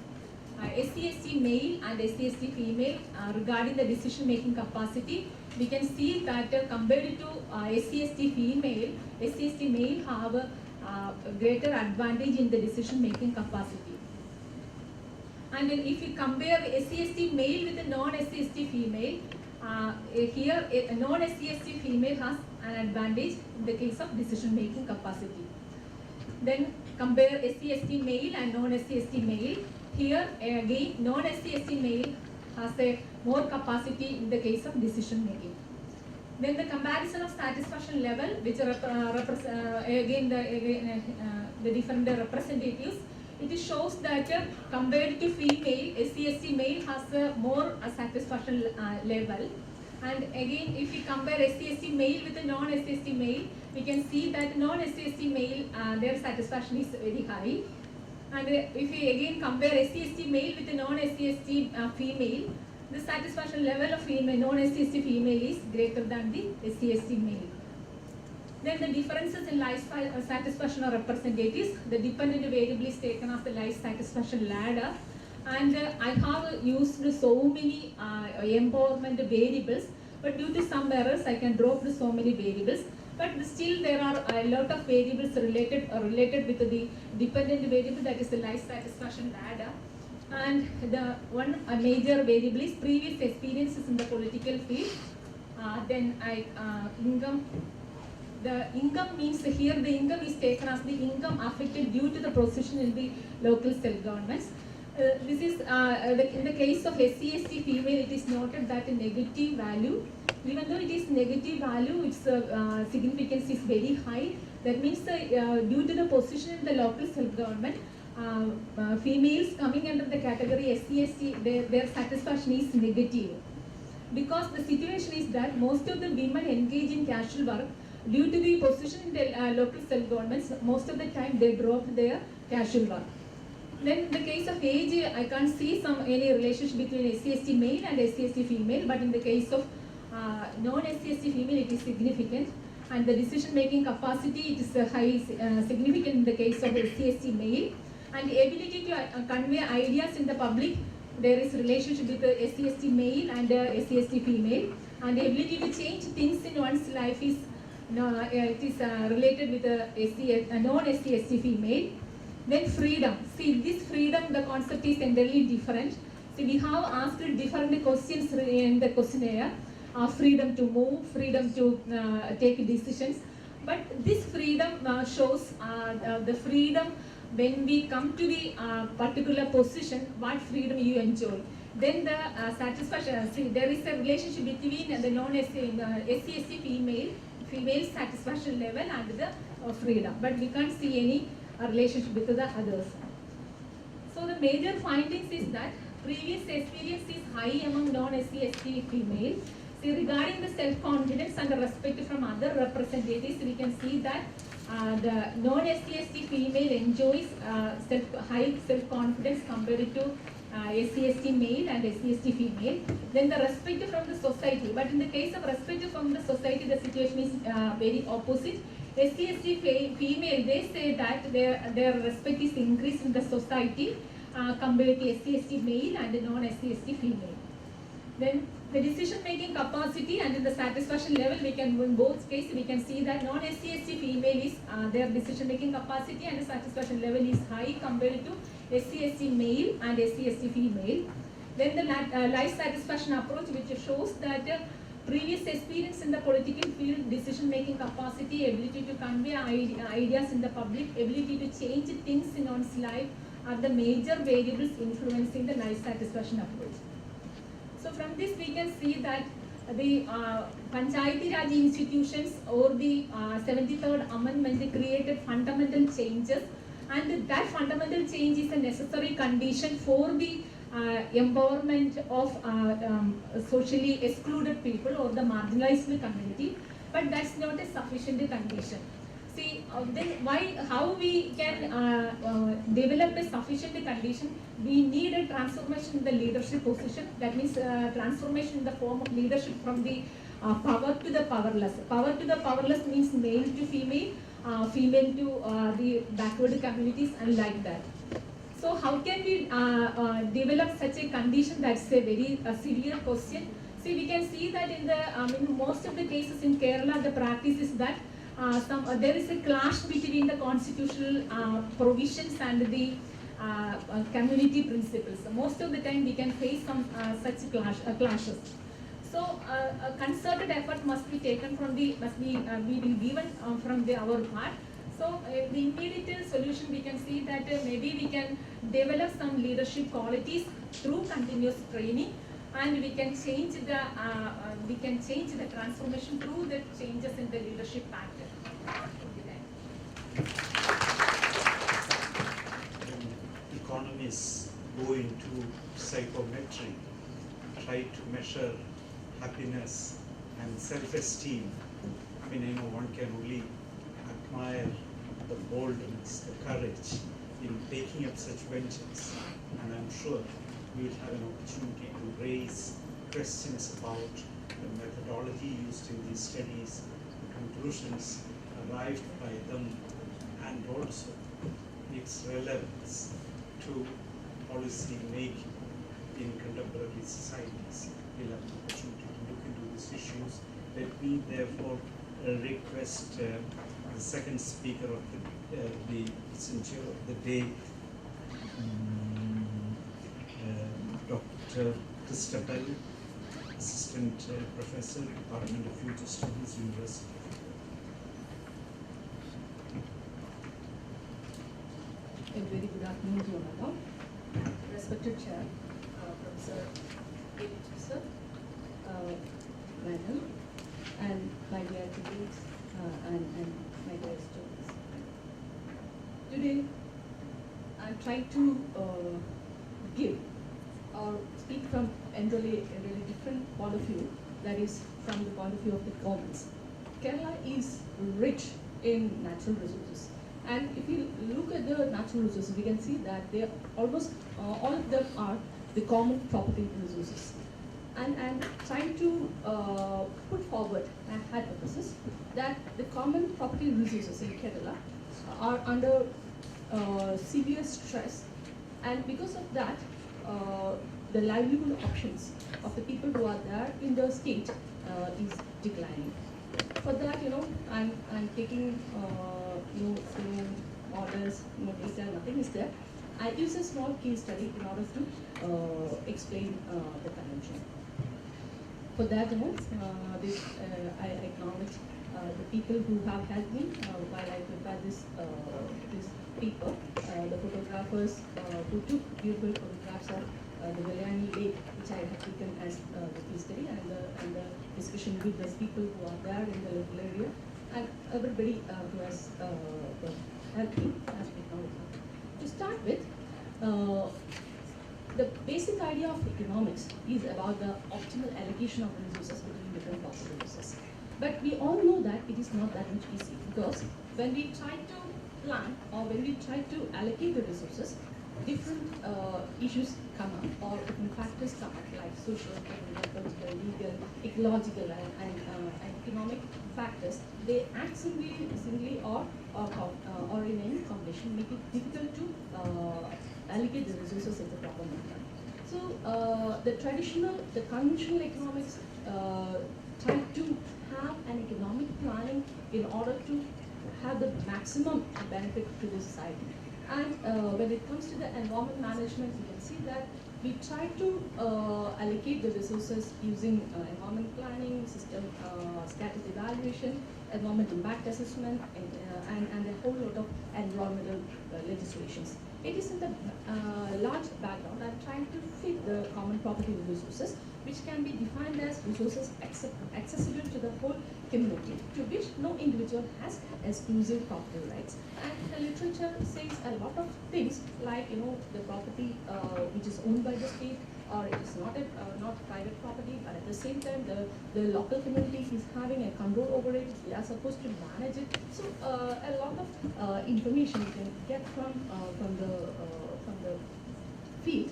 SC/ST male and SC/ST female regarding the decision-making capacity. We can see that compared to SC/ST female, SC/ST male have a greater advantage in the decision-making capacity. And if we compare SC/ST male with the non-SC/ST female, here a non-SC/ST female has an advantage in the case of decision-making capacity. Then compare SC/ST male and non-SC/ST male. Here again non-SC/ST male has a more capacity in the case of decision-making. Then the comparison of satisfaction level, which again the different representatives, it shows that compared to female, SC/ST male has a more satisfaction level. And again, if we compare SC/ST male with the non-SC/ST male, we can see that non-SC/ST male, their satisfaction is very high. And if we again compare SC/ST male with the non-SC/ST female, the satisfaction level of female, non-SC/ST female is greater than the SC/ST male. Then the differences in life satisfaction are representatives. The dependent variable is taken as the life satisfaction ladder. And I have used so many empowerment variables, but due to some errors, I can drop so many variables. But still, there are a lot of variables related with the dependent variable, that is the life satisfaction ladder. And the one major variable is previous experiences in the political field. Then income. The income means here the income is taken as the income affected due to the position in the local self-governments. This is in the case of SC/ST female, it is noted that a negative value, even though it is negative value, its significance is very high. That means due to the position in the local self-government, females coming under the category SC/ST, their satisfaction is negative. Because the situation is that most of the women engage in casual work due to the position in the local self-governments. Most of the time they drop their casual work. Then in the case of age, I can't see any relationship between SC/ST male and SC/ST female, but in the case of non-SC/ST female, it is significant. And the decision-making capacity, it is significant in the case of SC/ST male. And the ability to convey ideas in the public, there is relationship with the SC/ST male and SC/ST female. And the ability to change things in one's life is it is related with the non-SC/ST female. Then freedom. See, this freedom, the concept is entirely different. See, we have asked different questions in the questionnaire. Freedom to move, freedom to take decisions. But this freedom shows the freedom when we come to the particular position, what freedom you enjoy. Then the satisfaction, see, there is a relationship between the SC/ST female satisfaction level and the freedom. But we can't see any relationship with the others. So the major findings is that previous experience is high among non-SC/ST female. See, regarding the self-confidence and the respect from other representatives, we can see that the non-SC/ST female enjoys high self-confidence compared to SC/ST male and SC/ST female. Then the respect from the society. But in the case of respect from the society, the situation is very opposite. SC/ST female, they say that their respect is increased in the society compared to SC/ST male and non-SC/ST female. Then the decision-making capacity and in the satisfaction level, we can, in both cases, we can see that non-SC/ST female is their decision-making capacity and the satisfaction level is high compared to SC/ST male and SC/ST female. Then the life satisfaction approach, which shows that previous experience in the political field, decision-making capacity, ability to convey ideas in the public, ability to change things in one's life are the major variables influencing the life satisfaction approach. So from this we can see that the Panchayati Raj institutions or the 73rd Amendment created fundamental changes, and that fundamental change is a necessary condition for the empowerment of socially excluded people or the marginalized community, but that's not a sufficient condition. See, then how we can develop a sufficient condition? We need a transformation in the leadership position. That means transformation in the form of leadership from the power to the powerless. Power to the powerless means male to female, female to the backward communities, and like that. So how can we develop such a condition? That's a very severe question. See, we can see that in the most of the cases in Kerala, the practice is that there is a clash between the constitutional provisions and the community principles. Most of the time we can face some such clashes. So a concerted effort must be taken from we will given from our part. So the immediate solution, we can see that maybe we can develop some leadership qualities through continuous training, and we can change the transformation through the changes in the leadership pattern. When economists go into psychometry, try to measure happiness and self-esteem, I know one can only admire the boldness, the courage in taking up such ventures, and I'm sure we will have an opportunity to raise questions about the methodology used in these studies, the conclusions arrived by them, and also its relevance to policy making in contemporary societies. We'll have an opportunity to look into these issues. Let me therefore request the second speaker of the center of the day, Dr. Christabel, Assistant Professor, Department of Future Studies, University of A very good afternoon to you all. Respected Chair, Professor David Sir, Madam, and my dear colleagues and my dear students. Today, I'm trying to give or speak from a really different point of view, that is from the point of view of the commons. Kerala is rich in natural resources. And if you look at the natural resources, we can see that they almost all of them are the common property resources. And trying to put forward a hypothesis that the common property resources in Kerala are under severe stress, and because of that, the livelihood options of the people who are there in the state is declining. For that, I'm taking no orders, no data, nothing is there. I use a small case study in order to explain the convention. For that, I acknowledge the people who have helped me while I prepared this paper. The photographers who took beautiful photographs of the Valiani Lake, which I have taken as the case study, and the discussion with the people who are there in the local area, and everybody who has helped me has become. To start with, the basic idea of economics is about the optimal allocation of resources between different possible resources. But we all know that it is not that much easy, because when we try to plan or when we try to allocate the resources, different issues come up, or different factors come up, like social, political, legal, ecological, and economic factors. They act singly or in any combination, make it difficult to allocate the resources in the proper manner. So the conventional economics try to have an economic planning in order to have the maximum benefit to the society. And when it comes to the environment management, you can see that we try to allocate the resources using environment planning, system status evaluation, environment impact assessment, and a whole lot of environmental legislations. It is in the large background. I'm trying to fit the common property resources, which can be defined as resources accessible to the whole community, to which no individual has exclusive property rights. And the literature says a lot of things, like the property which is owned by the state, or it is not private property, but at the same time the local community is having a control over it. They are supposed to manage it. So a lot of information you can get from the field,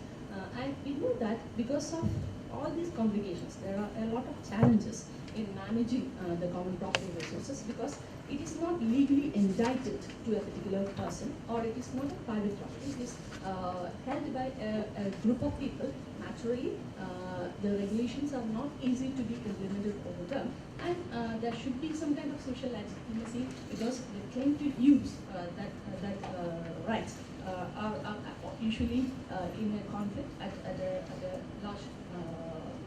and we know that because of all these complications, there are a lot of challenges in managing the common property resources, because it is not legally indicted to a particular person, or it is not a private property. It is held by a group of people. Naturally, the regulations are not easy to be implemented over them, and there should be some kind of social legitimacy, because the claim to use that rights are usually in a conflict at a large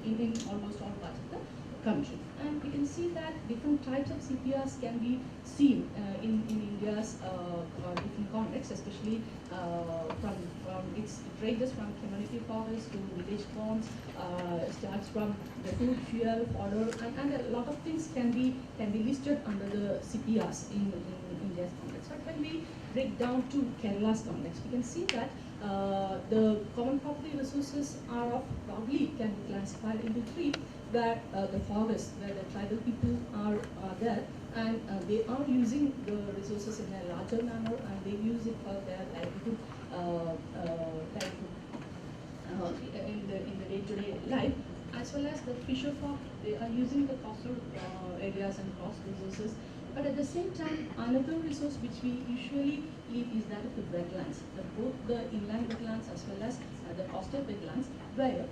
in almost all parts of the country. And we can see that different types of CPRs can be seen in India's different contexts, especially it ranges from community forests to village ponds, starts from the food, fuel, fodder, and a lot of things can be listed under the CPRs in India's context. But when we break down to Kerala's context, we can see that the common property resources are broadly can be classified into three, where the forest, where the tribal people are there, and they are using the resources in a larger manner, and they use it for their livelihood, in the day-to-day life. as well as the fisher folk, they are using the coastal areas and coast resources. But at the same time, another resource which we usually leave is that of the wetlands, both the inland wetlands as well as the coastal wetlands, where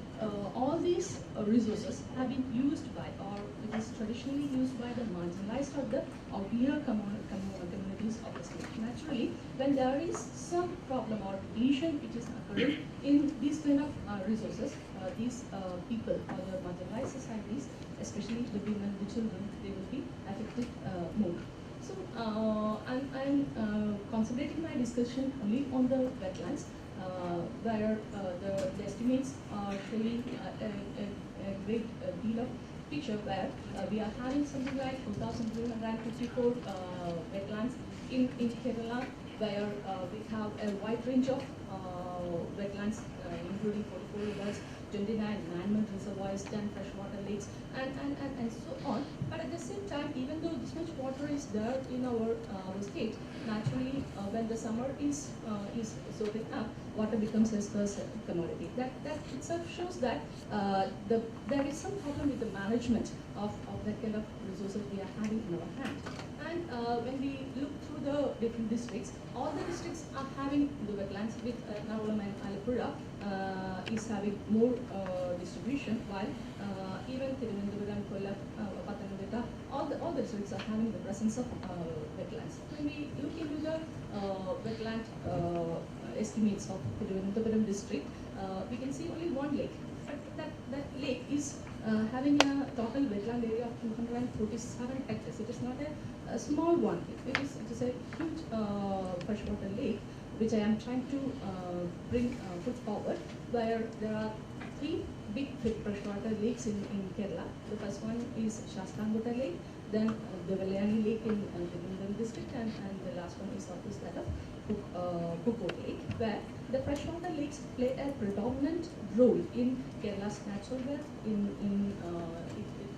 all these resources have been used by, or it is traditionally used by the marginalized or the outlier communities of the state. Naturally, when there is some problem or depletion which is occurring in these kind of resources, these people or the marginalized societies, especially the women, the children, they will be affected more. So I'm concentrating my discussion only on the wetlands, where the estimates are showing a great deal of picture where we are having something like 2,254 wetlands in Kerala, where we have a wide range of wetlands, including 44 rivers, 29 man-made reservoirs, 10 freshwater lakes, and so on. But at the same time, even though this much water is there in our state, naturally, when the summer is soaking up, water becomes a scarce commodity. That itself shows that there is some problem with the management of that kind of resources we are having in our hand. And when we look through the different districts, all the districts are having the wetlands, with Ernakulam and Alappuzha is having more distribution, while even Thiruvananthapuram, Kollam, Pathanamthitta, all the districts are having the presence of wetlands. When we look into the wetland estimates of Thiruvananthapuram district, we can see only one lake. But that lake is having a total wetland area of 247 hectares. It is not a small one. It is a huge freshwater lake, which I am trying to put forward, where there are three big freshwater lakes in Kerala. The first one is Shastangutta Lake, then the Velayani Lake in the district, and the last one is that of Pukot Lake, where the freshwater lakes play a predominant role in Kerala's natural wealth.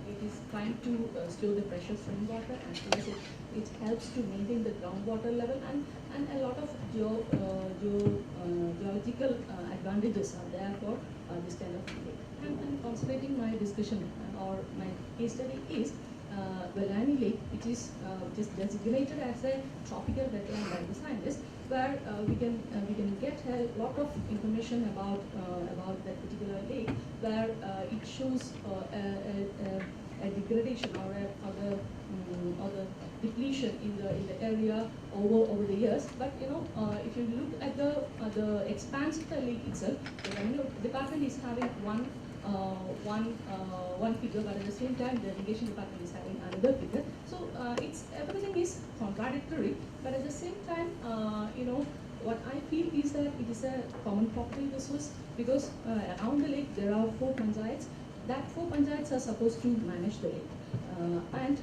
It is trying to store the precious rainwater, as well as it helps to maintain the groundwater level, and a lot of geological advantages are there for this kind of lake. I'm concentrating my discussion, or my case study is Velayani Lake, which is designated as a tropical wetland by the scientists, where we can get a lot of information about that particular lake, where it shows a degradation or the depletion in the area over the years. But if you look at the expanse of the lake itself, the revenue department is having one figure, but at the same time the irrigation department is having another figure. So everything is contradictory, but at the same time, what I feel is that it is a common property resource, because around the lake there are 4 panchayats. That 4 panchayats are supposed to manage the lake, and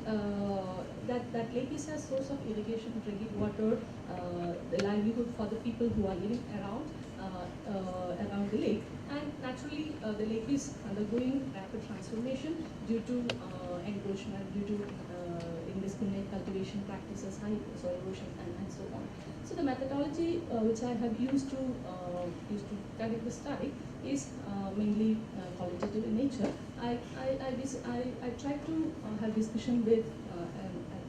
that lake is a source of irrigation, drinking water, the livelihood for the people who are living around the lake. And naturally, the lake is undergoing rapid transformation due to encroachment, due to indiscriminate cultivation practices, high soil erosion, and so on. So the methodology which I have used to conduct the study is mainly qualitative in nature. I tried to have discussion with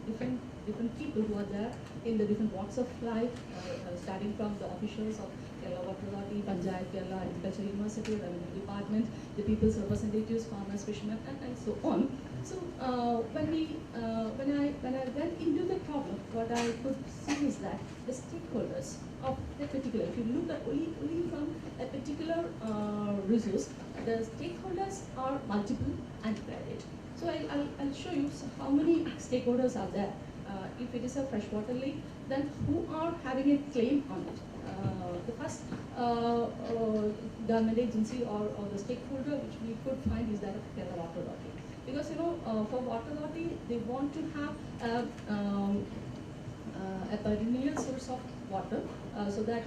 different people who are there in the different walks of life, starting from the officials of Kerala Water Authority, Panchayat, Kerala Agriculture University, Revenue Department, the people's representatives, farmers, fishermen, and so on. So when I went into the problem, what I could see is that the stakeholders of that particular, if you look at only from a particular resource, the stakeholders are multiple and varied. So I'll show you how many stakeholders are there. If it is a freshwater lake, then who are having a claim on it? The first government agency or the stakeholder which we could find is that of Kerala Water Authority. Because for Water Authority, they want to have a perennial source of water, so that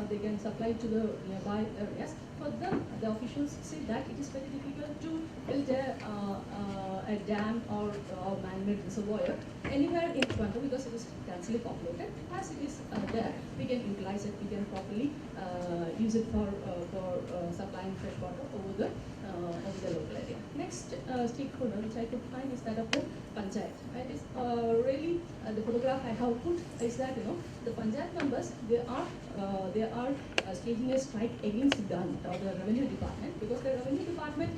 they can supply to the nearby areas. For them, the officials say that it is very difficult to build a dam or man-made reservoir anywhere in Toronto, because it is densely populated. As it is there, we can utilize it, we can properly use it for supplying fresh water over the of the local area. Next stakeholder which I could find is that of the panchayat. It is really the photograph I have put is that the panchayat members they are staging a strike against the government or the revenue department, because the revenue department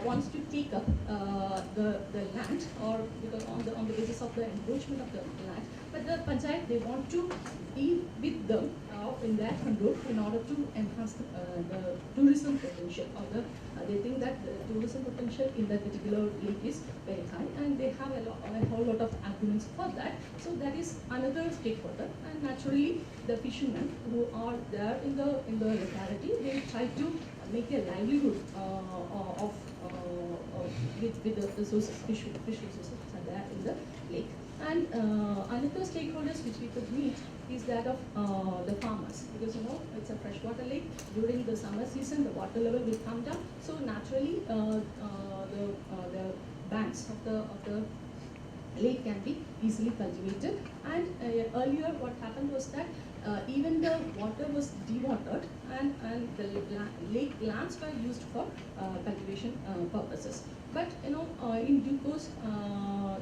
wants to take up the land, or because on the basis of the encroachment of the land, but the panchayat, they want to be with them in their control in order to enhance the tourism potential, or they think that the tourism potential in that particular lake is very high, and they have a whole lot of arguments for that. So that is another stakeholder, and naturally the fishermen who are there in the locality, they try to make a livelihood with the sources, fish resources are there in the lake. And another stakeholders which we could meet is that of the farmers, because it's a freshwater lake. During the summer season, the water level will come down, so naturally the banks of the lake can be easily cultivated. And earlier what happened was that even the water was dewatered, and the lake lands were used for cultivation purposes. But in due course,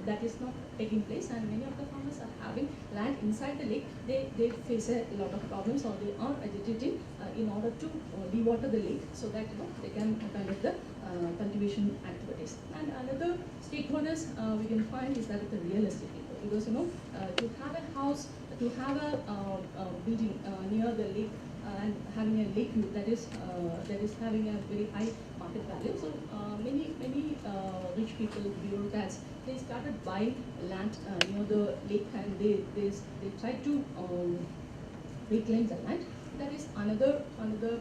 that is not taking place, and many of the farmers are having land inside the lake. They face a lot of problems, or they are agitating in order to dewater the lake, so that they can conduct the cultivation activities. And another stakeholders we can find is that of the real estate people, because to have a house, to have a building near the lake, and having a lake view that is having a very high market value. So many rich people, bureaucrats, they started buying land near the lake, and they tried to reclaim the land. That is another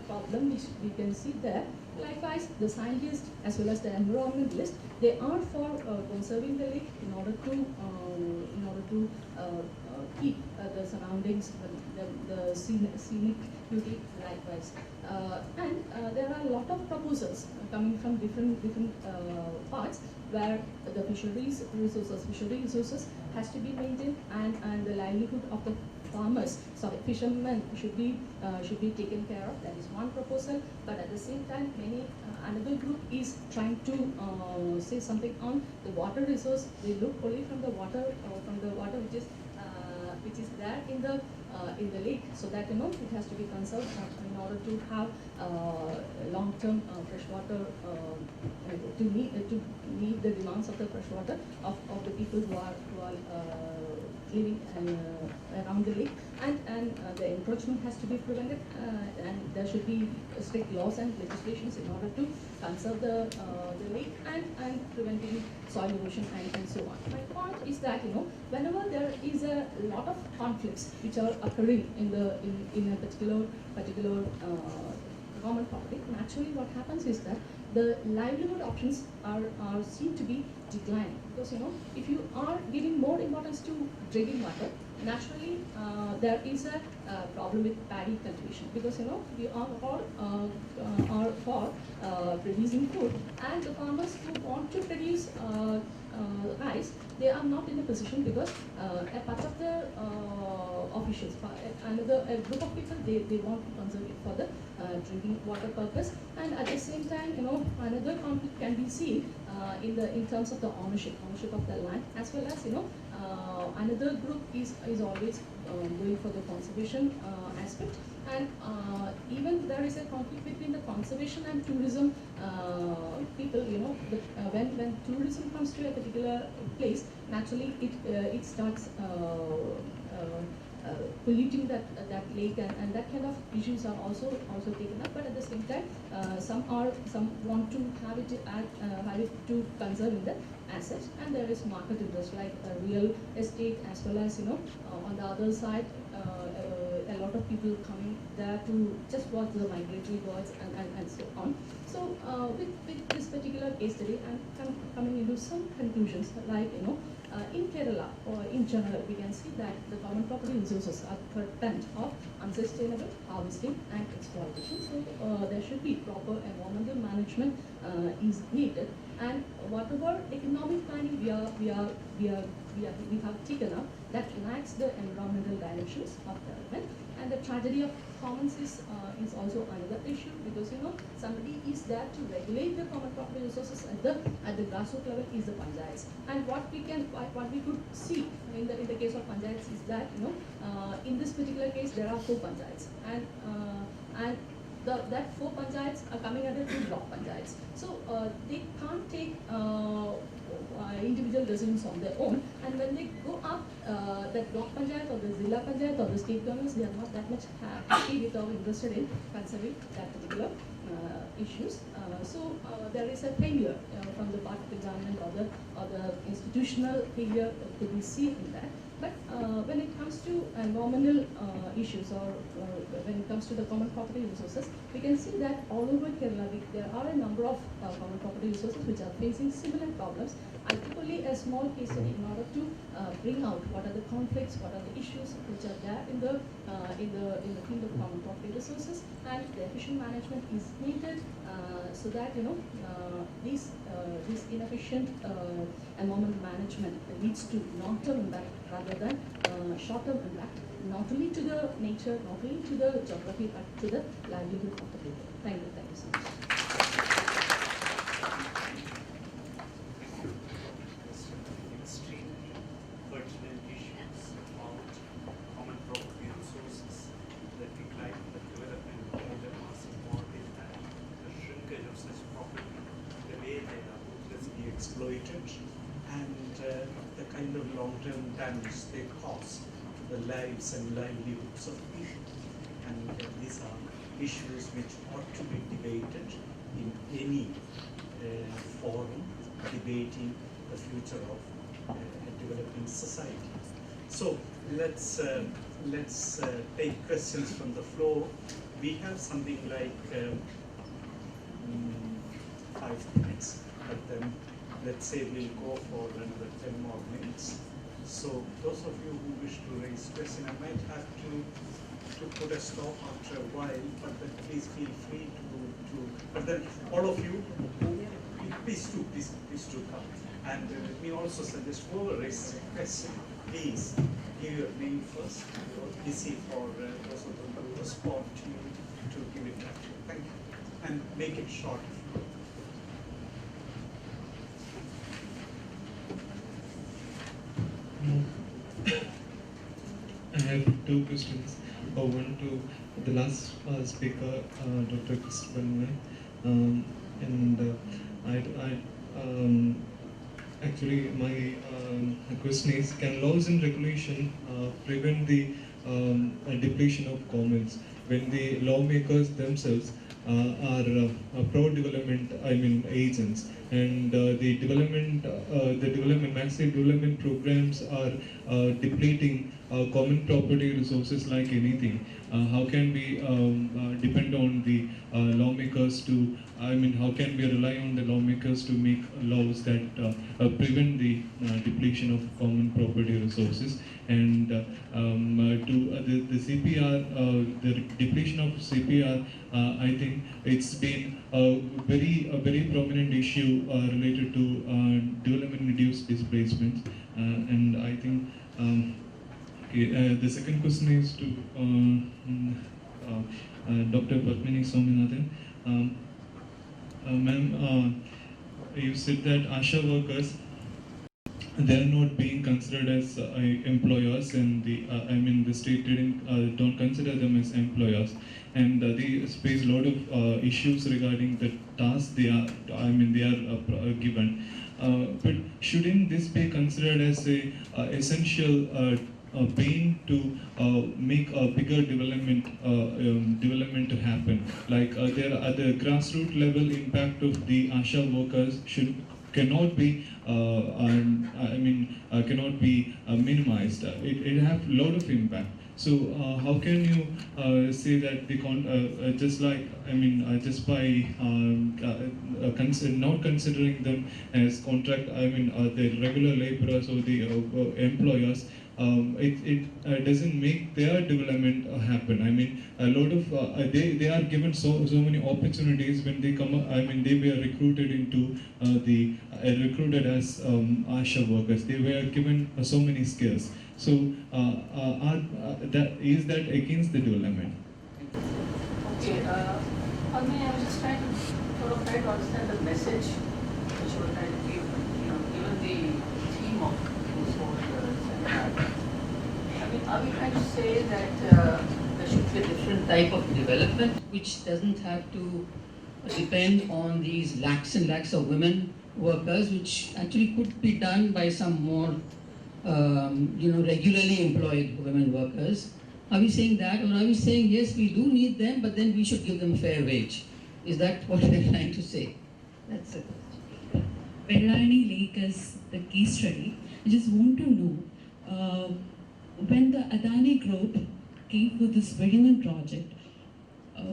problem which we can see there. Likewise, the scientists as well as the environmentalists, they are for conserving the lake in order to keep the surroundings, the scenic beauty. Likewise, and there are a lot of proposals coming from different parts, where the fishery resources has to be maintained, and the livelihood of the fishermen should be taken care of. That is one proposal. But at the same time, another group is trying to say something on the water resource. They look only from the water which is there in the lake, so that it has to be conserved in order to have long-term freshwater to meet the demands of the freshwater of the people who are living around the lake, and the encroachment has to be prevented, and there should be strict laws and legislations in order to conserve the lake, and preventing soil erosion and so on. My point is that whenever there is a lot of conflicts which are occurring in a particular government property, naturally what happens is that the livelihood options are seen to be declining, because if you are giving more importance to drinking water, naturally there is a problem with paddy cultivation, because we are all are for producing food, and the farmers who want to produce rice, they are not in a position, because a part of the officials, a group of people, they want to conserve it for the drinking water purpose. And at the same time, another conflict can be seen in terms of the ownership of the land, as well as another group is always going for the conservation aspect. And even there is a conflict between the conservation and tourism people. When tourism comes to a particular place, naturally it starts polluting that lake, and that kind of issues are also taken up. But at the same time, some want to have it to conserve in the assets, and there is market interest like real estate, as well as on the other side a lot of people coming there to just watch the migratory birds and so on. So with this particular case study, I'm coming into some conclusions, like in Kerala or in general, we can see that the government property resources are threatened of unsustainable harvesting and exploitation. So there should be proper environmental management is needed, and whatever economic planning we have taken up, that lacks that's the environmental dimensions of development. And the tragedy of commons is also another issue, because somebody is there to regulate the common property resources at the grassroots level is the panchayats. And what we could see in the case of panchayats is that in this particular case there are 4 panchayats, and that 4 panchayats are coming under 2 block panchayats. So they can't take individual decisions on their own, and when they go up that block panchayat or the zilla panchayat or the state governments, they are not that much happy with or interested in conserving that particular issues. So there is a failure from the part of the government or the institutional failure to be seen in that. But when it comes to environmental issues, or when it comes to the common property resources, we can see that all over Kerala there are a number of common property resources which are facing similar problems. I took only a small case study in order to bring out what are the conflicts, what are the issues which are there in the field of common property resources, and the efficient management is needed so that this inefficient environmental management leads to long-term impact rather than short-term impact, not only to the nature, not only to the geography, but to the livelihood of the people. Thank you so much. Extremely pertinent issues about common property resources, the decline in the development of the massive market, and the shrinkage of such property, the way they are ruthlessly exploited, and the kind of long-term damage they cause to the lives and livelihoods of people. And these are issues which ought to be debated in any forum debating the future of a developing society. So let's take questions from the floor. We have something like 5 minutes, but then let's say we'll go for another 10 more minutes. So those of you who wish to raise question, I might have to put a stop after a while, but then please feel free to but then all of you, please do come. And let me also suggest whoever raises a question, please give your name first. We're easy for those of them who respond to you to give it back to you. Thank you. And make it short. I have 2 questions. One to the last speaker, Dr. Christopher Noy. Actually, my question is: can laws and regulation prevent the depletion of commons when the lawmakers themselves are pro-development, agents, and the massive development programs are depleting common property resources like anything? How can we depend on the lawmakers to? How can we rely on the lawmakers to make laws that prevent the depletion of common property resources? And the CPR, the depletion of CPR, I think it's been a very prominent issue related to development-induced displacements, and I think. The second question is to Dr. Padmini Sominathan. Ma'am, you said that ASHA workers, they are not being considered as employers, and the state don't consider them as employers, and they face a lot of issues regarding the tasks they are given. But shouldn't this be considered as a essential pain to make a bigger development to happen? Like there at the grassroots level, impact of the ASHA workers cannot be minimized. It have a lot of impact. So how can you say that the just by not considering them as contract, the regular laborers or the employers, it doesn't make their development happen. A lot of they are given so many opportunities when they come. They were recruited into recruited as ASHA workers. They were given so many skills. So is that against the development? Okay, I was just trying to try to understand the message which you were trying to give, given the theme of household and are we trying to say that there should be a different type of development which doesn't have to depend on these lakhs and lakhs of women workers, which actually could be done by some more regularly employed women workers? Are we saying that, or are we saying yes, we do need them, but then we should give them fair wage? Is that what we're trying to say? That's it. Vellayanee Lake is the case study. I just want to know, when the Adani Group came for this Vediman project,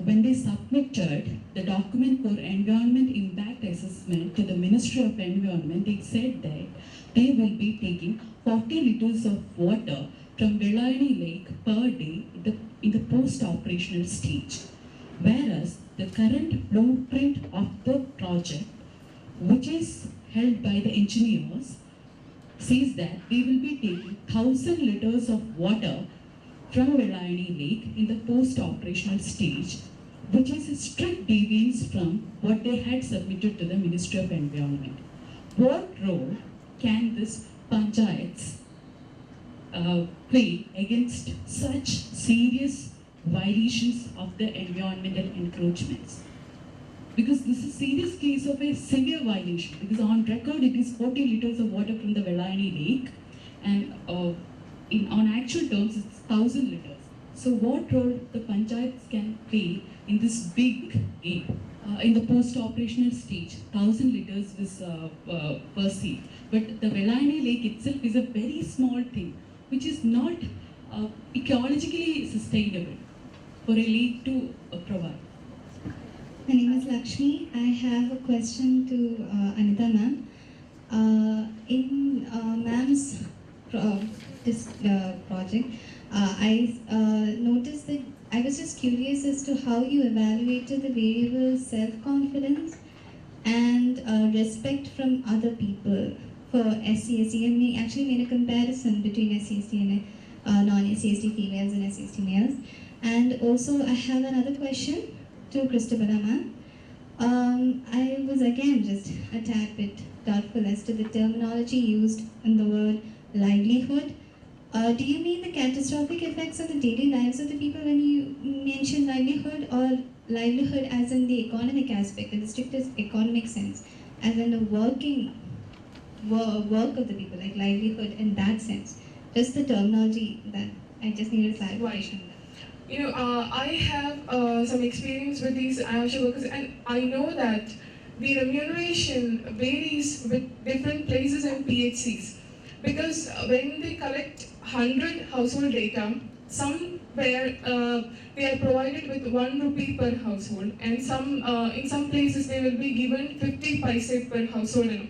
when they submitted the document for environment impact assessment to the Ministry of Environment, it said that they will be taking 40 liters of water from Vellayanee Lake per day in the post-operational stage. Whereas the current blueprint of the project, which is held by the engineers, says that they will be taking 1,000 liters of water from Vellayanee Lake in the post-operational stage, which is a strict deviance from what they had submitted to the Ministry of Environment. What role can this panchayats play against such serious violations of the environmental encroachments? Because this is a serious case of a severe violation, because on record it is 40 liters of water from the Vellayanee Lake, and on actual terms it's 1,000 liters. So what role the panchayats can play in this big game? In the post-operational stage, 1,000 liters is perceived, but the Vellayanee Lake itself is a very small thing, which is not ecologically sustainable for a lake to provide. My name is Lakshmi. I have a question to Anita ma'am. In ma'am's project, I noticed that I was just curious as to how you evaluated the variable self-confidence and respect from other people for SC/ST, and actually made a comparison between SC/ST and non-SC/ST females and SC/ST males. And also, I have another question to Christabella ma'am. I was again just a tad bit doubtful as to the terminology used in the word livelihood. Do you mean the catastrophic effects on the daily lives of the people when you mention livelihood, or livelihood as in the economic aspect, in the strictest economic sense, as in the working work of the people, like livelihood in that sense? Just the terminology that I just needed clarification on that. I have some experience with these ASHA workers, and I know that the remuneration varies with different places and PHCs. Because when they collect 100 household data, some where they are provided with 1 rupee per household, and some in some places they will be given 50 paise per household.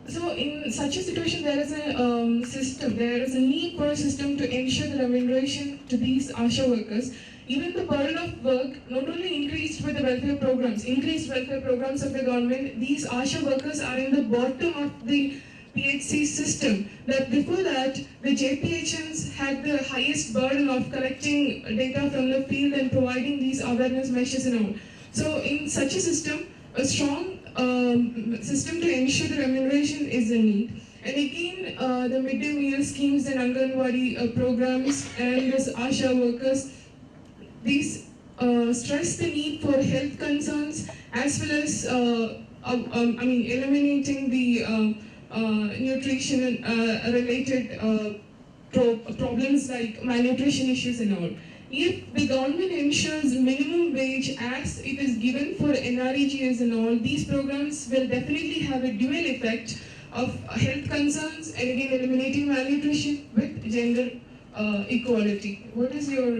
So in such a situation, there is a system, there is a need for a system to ensure the remuneration to these ASHA workers. Even the burden of work not only increased with the increased welfare programs of the government, these ASHA workers are in the bottom of the PHC system. That before that, the JPHNs had the highest burden of collecting data from the field and providing these awareness measures and all. So in such a system, a strong system to ensure the remuneration is a need. And again, the midday meal schemes and Anganwadi programs and this ASHA workers, these stress the need for health concerns as well as eliminating the nutrition related problems like malnutrition issues and all. If the government ensures minimum wage as it is given for NREGS and all, these programs will definitely have a dual effect of health concerns and again eliminating malnutrition with gender equality. What is your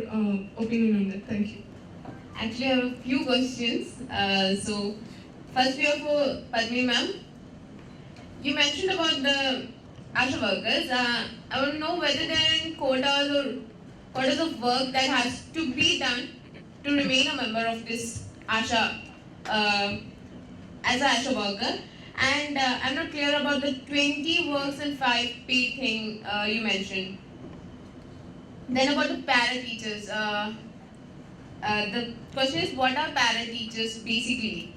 opinion on that? Thank you. Actually, I have a few questions. So, first we have for Padmi ma'am. You mentioned about the ASHA workers. I want to know whether they are in quotas or quotas of work that has to be done to remain a member of this ASHA as an ASHA worker. And I'm not clear about the 20 works and 5 pay thing you mentioned. Then about the para teachers. The question is, what are para teachers basically?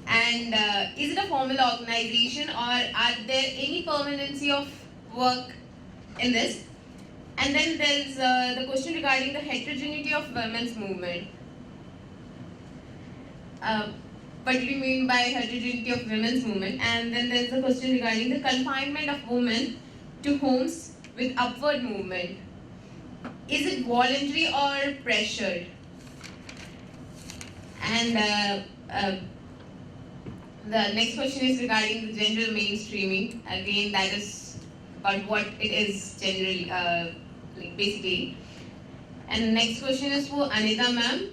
And is it a formal organization, or are there any permanency of work in this? And then there's the question regarding the heterogeneity of women's movement. What do you mean by heterogeneity of women's movement? And then there's the question regarding the confinement of women to homes with upward movement. Is it voluntary or pressured? And the next question is regarding the gender mainstreaming. Again, that is about what it is generally, like basically. And the next question is for Anita ma'am.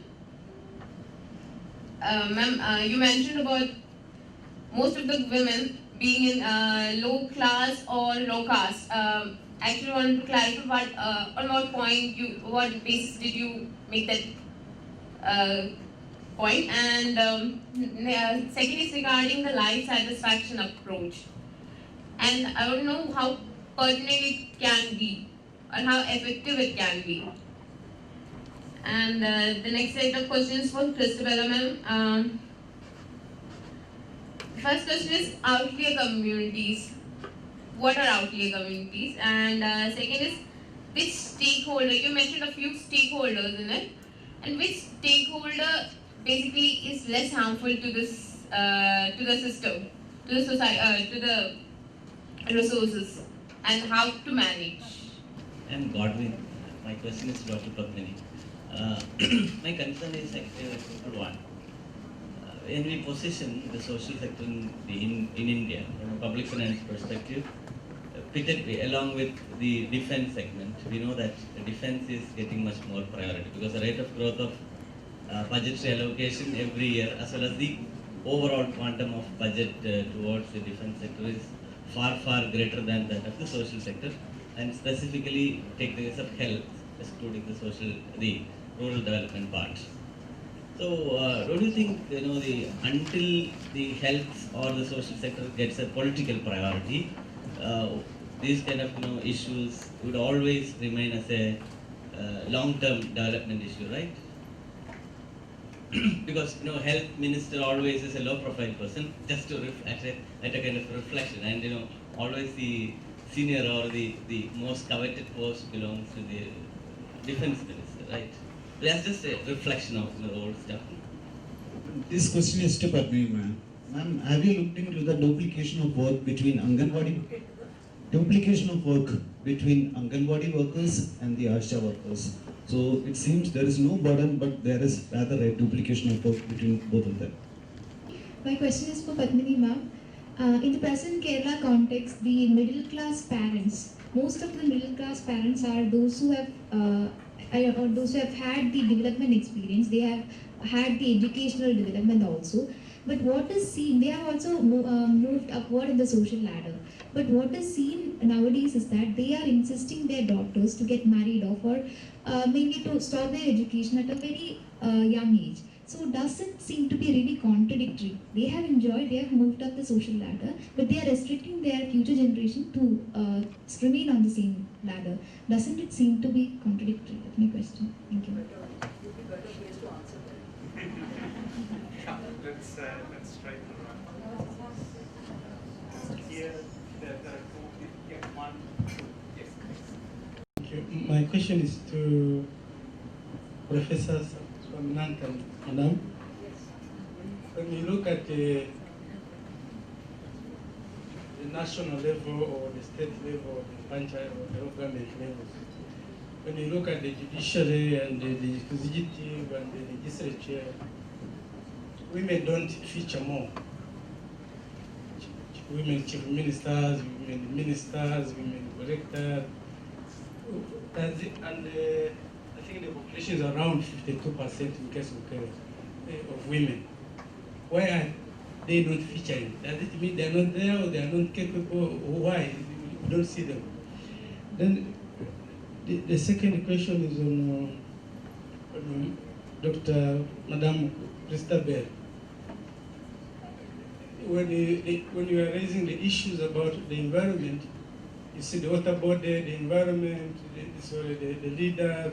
Ma'am, you mentioned about most of the women being in low class or low caste. Actually, wanted to clarify on what point what basis did you make that point? And second is regarding the life satisfaction approach. And I want to know how pertinent it can be, or how effective it can be. And the next set of questions for Christabella ma'am. First question is outlier communities. What are outlier communities? And second is, which stakeholder, you mentioned a few stakeholders in it, and which stakeholder basically is less harmful to this, to the system, to the society, to the resources, and how to manage? I'm Godwin. My question is to Dr. Padmini. My concern is actually a simple one. When we position the social sector in India from a public finance perspective, pitted along with the defense segment, we know that the defense is getting much more priority because the rate of growth of budgetary allocation every year, as well as the overall quantum of budget towards the defense sector, is far, far greater than that of the social sector. And specifically take the case of health, excluding the rural development part. So, don't you think, until the health or the social sector gets a political priority, these kind of issues would always remain as a long-term development issue, right? Because health minister always is a low-profile person, just to at a kind of reflection, and always the senior or the most coveted post belongs to the defense minister, right? That's just a reflection of the old stuff. This question is to Padmini ma'am. Ma'am, have you looked into the duplication of work between Anganwadi workers and the ASHA workers? So it seems there is no burden, but there is rather a duplication of work between both of them. My question is for Padmini ma'am. In the present Kerala context, the middle class parents, most of the middle class parents are those who have had the development experience. They have had the educational development also. But what is seen, they have also moved upward in the social ladder. But what is seen nowadays is that they are insisting their daughters to get married off, or maybe to stop their education at a very young age. So does it seem to be really contradictory? They have enjoyed, they have moved up the social ladder, but they are restricting their future generation to remain on the same ladder. Doesn't it seem to be contradictory? That's my question. Thank you. Would be better place to answer that. Let's try to run. Here, there are two. Yeah, one, two. Yes, please. Thank you. My question is to Professor Swaminathan, Madam. When you look at the national level or the state level or the panchayat or the local government levels, when you look at the judiciary and the executive and the legislature, women don't feature more. Women chief ministers, women ministers, women directors, and I think the population is around 52% in case of women. Why are they not featuring? Does it mean they're not there or they're not capable? Or why? We don't see them. Then the second question is on Dr. Madame Christabel. when you are raising the issues about the environment, you see the water body, the environment, the leader.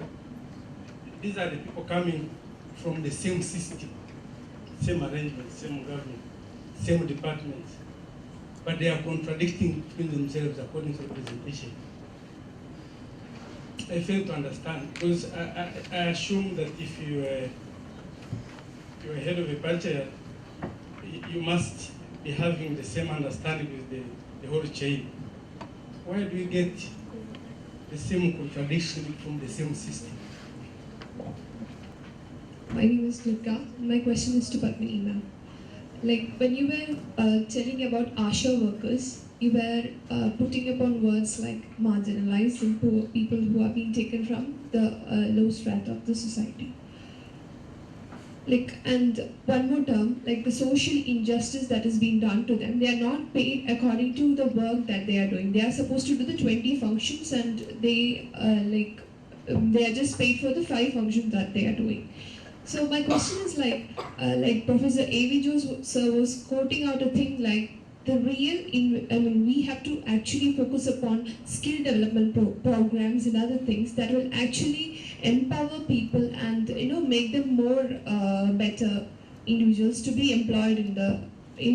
These are the people coming from the same system, same arrangement, same government, same departments, but they are contradicting between themselves according to the presentation. I fail to understand because I assume that if you are head of a culture, you must be having the same understanding with the whole chain. Why do we get the same contradiction from the same system? My name is Durga. My question is to Padmini ma'am. Like when you were telling about ASHA workers, you were putting upon words like marginalized and poor people who are being taken from the low strata of the society. Like, and one more term, like the social injustice that is being done to them, they are not paid according to the work that they are doing. They are supposed to do the 20 functions and they are just paid for the 5 functions that they are doing. So my question is like Professor A.V. Jose sir was quoting out a thing like the we have to actually focus upon skill development programs and other things that will actually empower people and make them more better individuals to be employed in the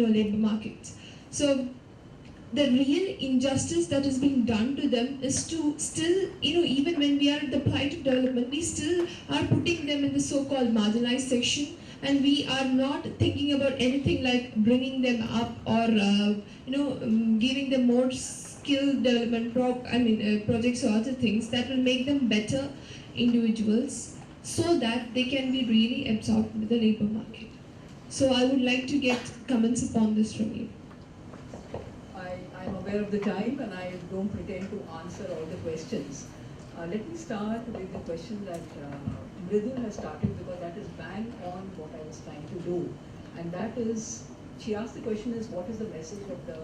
labor markets. So the real injustice that is being done to them is to still, even when we are at the plight of development, we still are putting them in the so-called marginalized section, and we are not thinking about anything like bringing them up or, giving them more skill development projects or other things that will make them better individuals so that they can be really absorbed into the labor market. So I would like to get comments upon this from you. I'm aware of the time and I don't pretend to answer all the questions. Let me start with the question that Mridul has started, because that is bang on what I was trying to do. And that is, she asked the question is, what is the message of the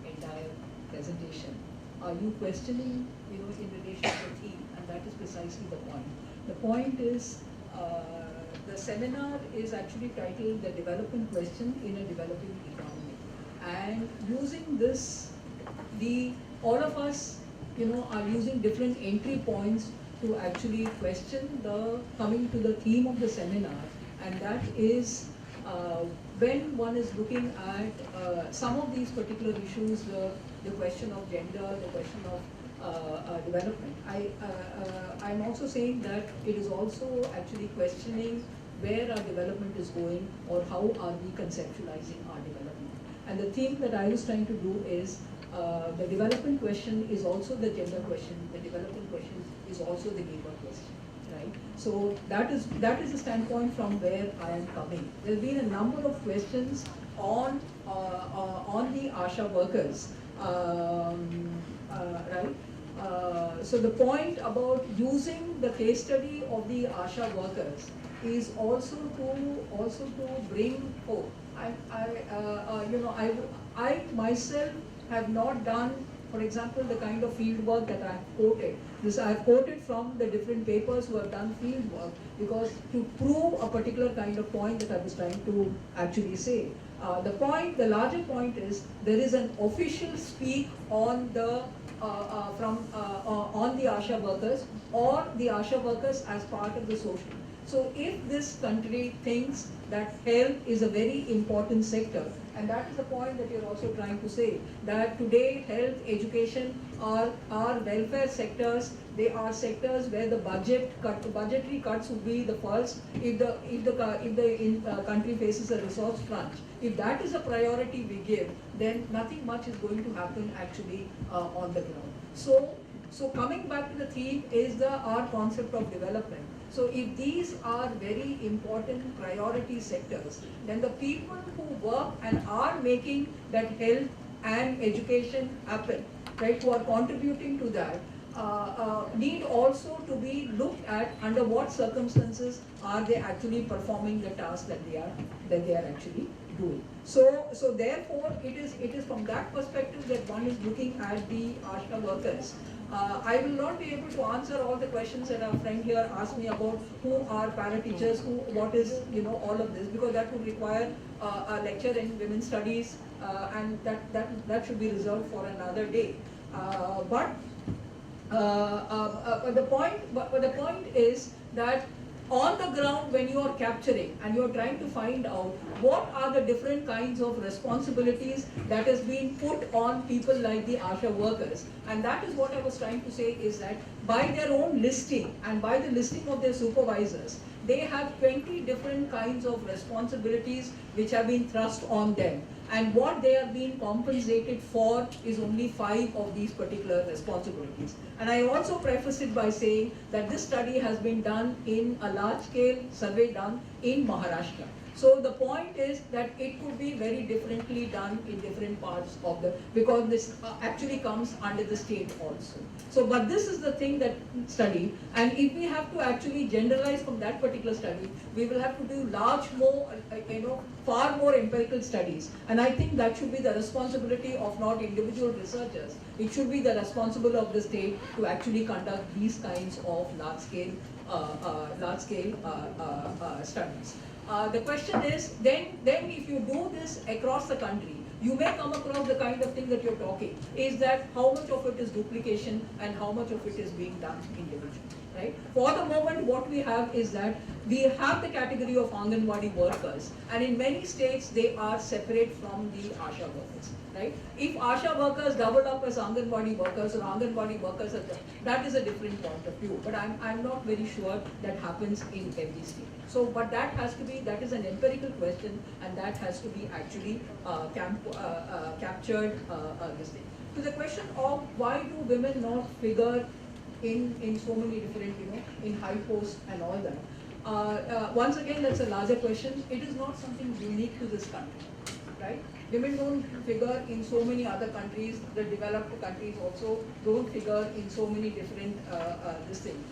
entire presentation? Are you questioning, in relation to the theme? And that is precisely the point. The point is, the seminar is actually titled The Development Question in a Developing Economy. And using this, all of us, are using different entry points to actually question coming to the theme of the seminar. And that is, when one is looking at some of these particular issues, the question of gender, the question of development. I'm also saying that it is also actually questioning where our development is going or how are we conceptualizing our development. And the theme that I was trying to do is the development question is also the gender question, the development question is also the labor question, right? So that is the standpoint from where I am coming. There have been a number of questions on the ASHA workers, right? So the point about using the case study of the ASHA workers is also to bring hope. I myself have not done, for example, the kind of field work that I have quoted. I have quoted from the different papers who have done field work, because to prove a particular kind of point that I was trying to actually say. The larger point is, there is an official speak on the on the ASHA workers or the ASHA workers as part of the social. So if this country thinks that health is a very important sector, and that is the point that you're also trying to say, that today health, education are welfare sectors. They are sectors where the budgetary cuts would be the first if the country faces a resource crunch. If that is a priority we give, then nothing much is going to happen actually on the ground. So coming back to the theme is our concept of development. So if these are very important priority sectors, then the people who work and are making that health and education happen, right, who are contributing to that, need also to be looked at under what circumstances are they actually performing the task that they are actually doing. So therefore it is from that perspective that one is looking at the ASHA workers. I will not be able to answer all the questions that our friend here asked me about who are para-teachers, what is all of this, because that would require a lecture in women's studies and that should be reserved for another day. But the point is that on the ground, when you are capturing and you are trying to find out what are the different kinds of responsibilities that has been put on people like the ASHA workers, and that is what I was trying to say, is that by their own listing and by the listing of their supervisors, they have 20 different kinds of responsibilities which have been thrust on them. And what they are being compensated for is only 5 of these particular responsibilities. And I also preface it by saying that this study has been done in a large-scale survey done in Maharashtra. So the point is that it could be very differently done in different parts of the, because this actually comes under the state also. So, but this is the thing that study, and if we have to actually generalize from that particular study, we will have to do far more empirical studies. And I think that should be the responsibility of not individual researchers. It should be the responsibility of the state to actually conduct these kinds of large-scale studies. The question is, then if you do this across the country, you may come across the kind of thing that you're talking, is that how much of it is duplication and how much of it is being done individually, right? For the moment, what we have is that we have the category of Anganwadi workers, and in many states, they are separate from the ASHA workers, right? If ASHA workers double up as Anganwadi workers or Anganwadi workers, that is a different point of view, but I'm not very sure that happens in every state. So, but that has to be, that is an empirical question, and that has to be actually captured this thing. To the question of why do women not figure in so many different, in high posts and all that. Once again, that's a larger question. It is not something unique to this country, right? Women don't figure in so many other countries. The developed countries also don't figure in so many different this thing.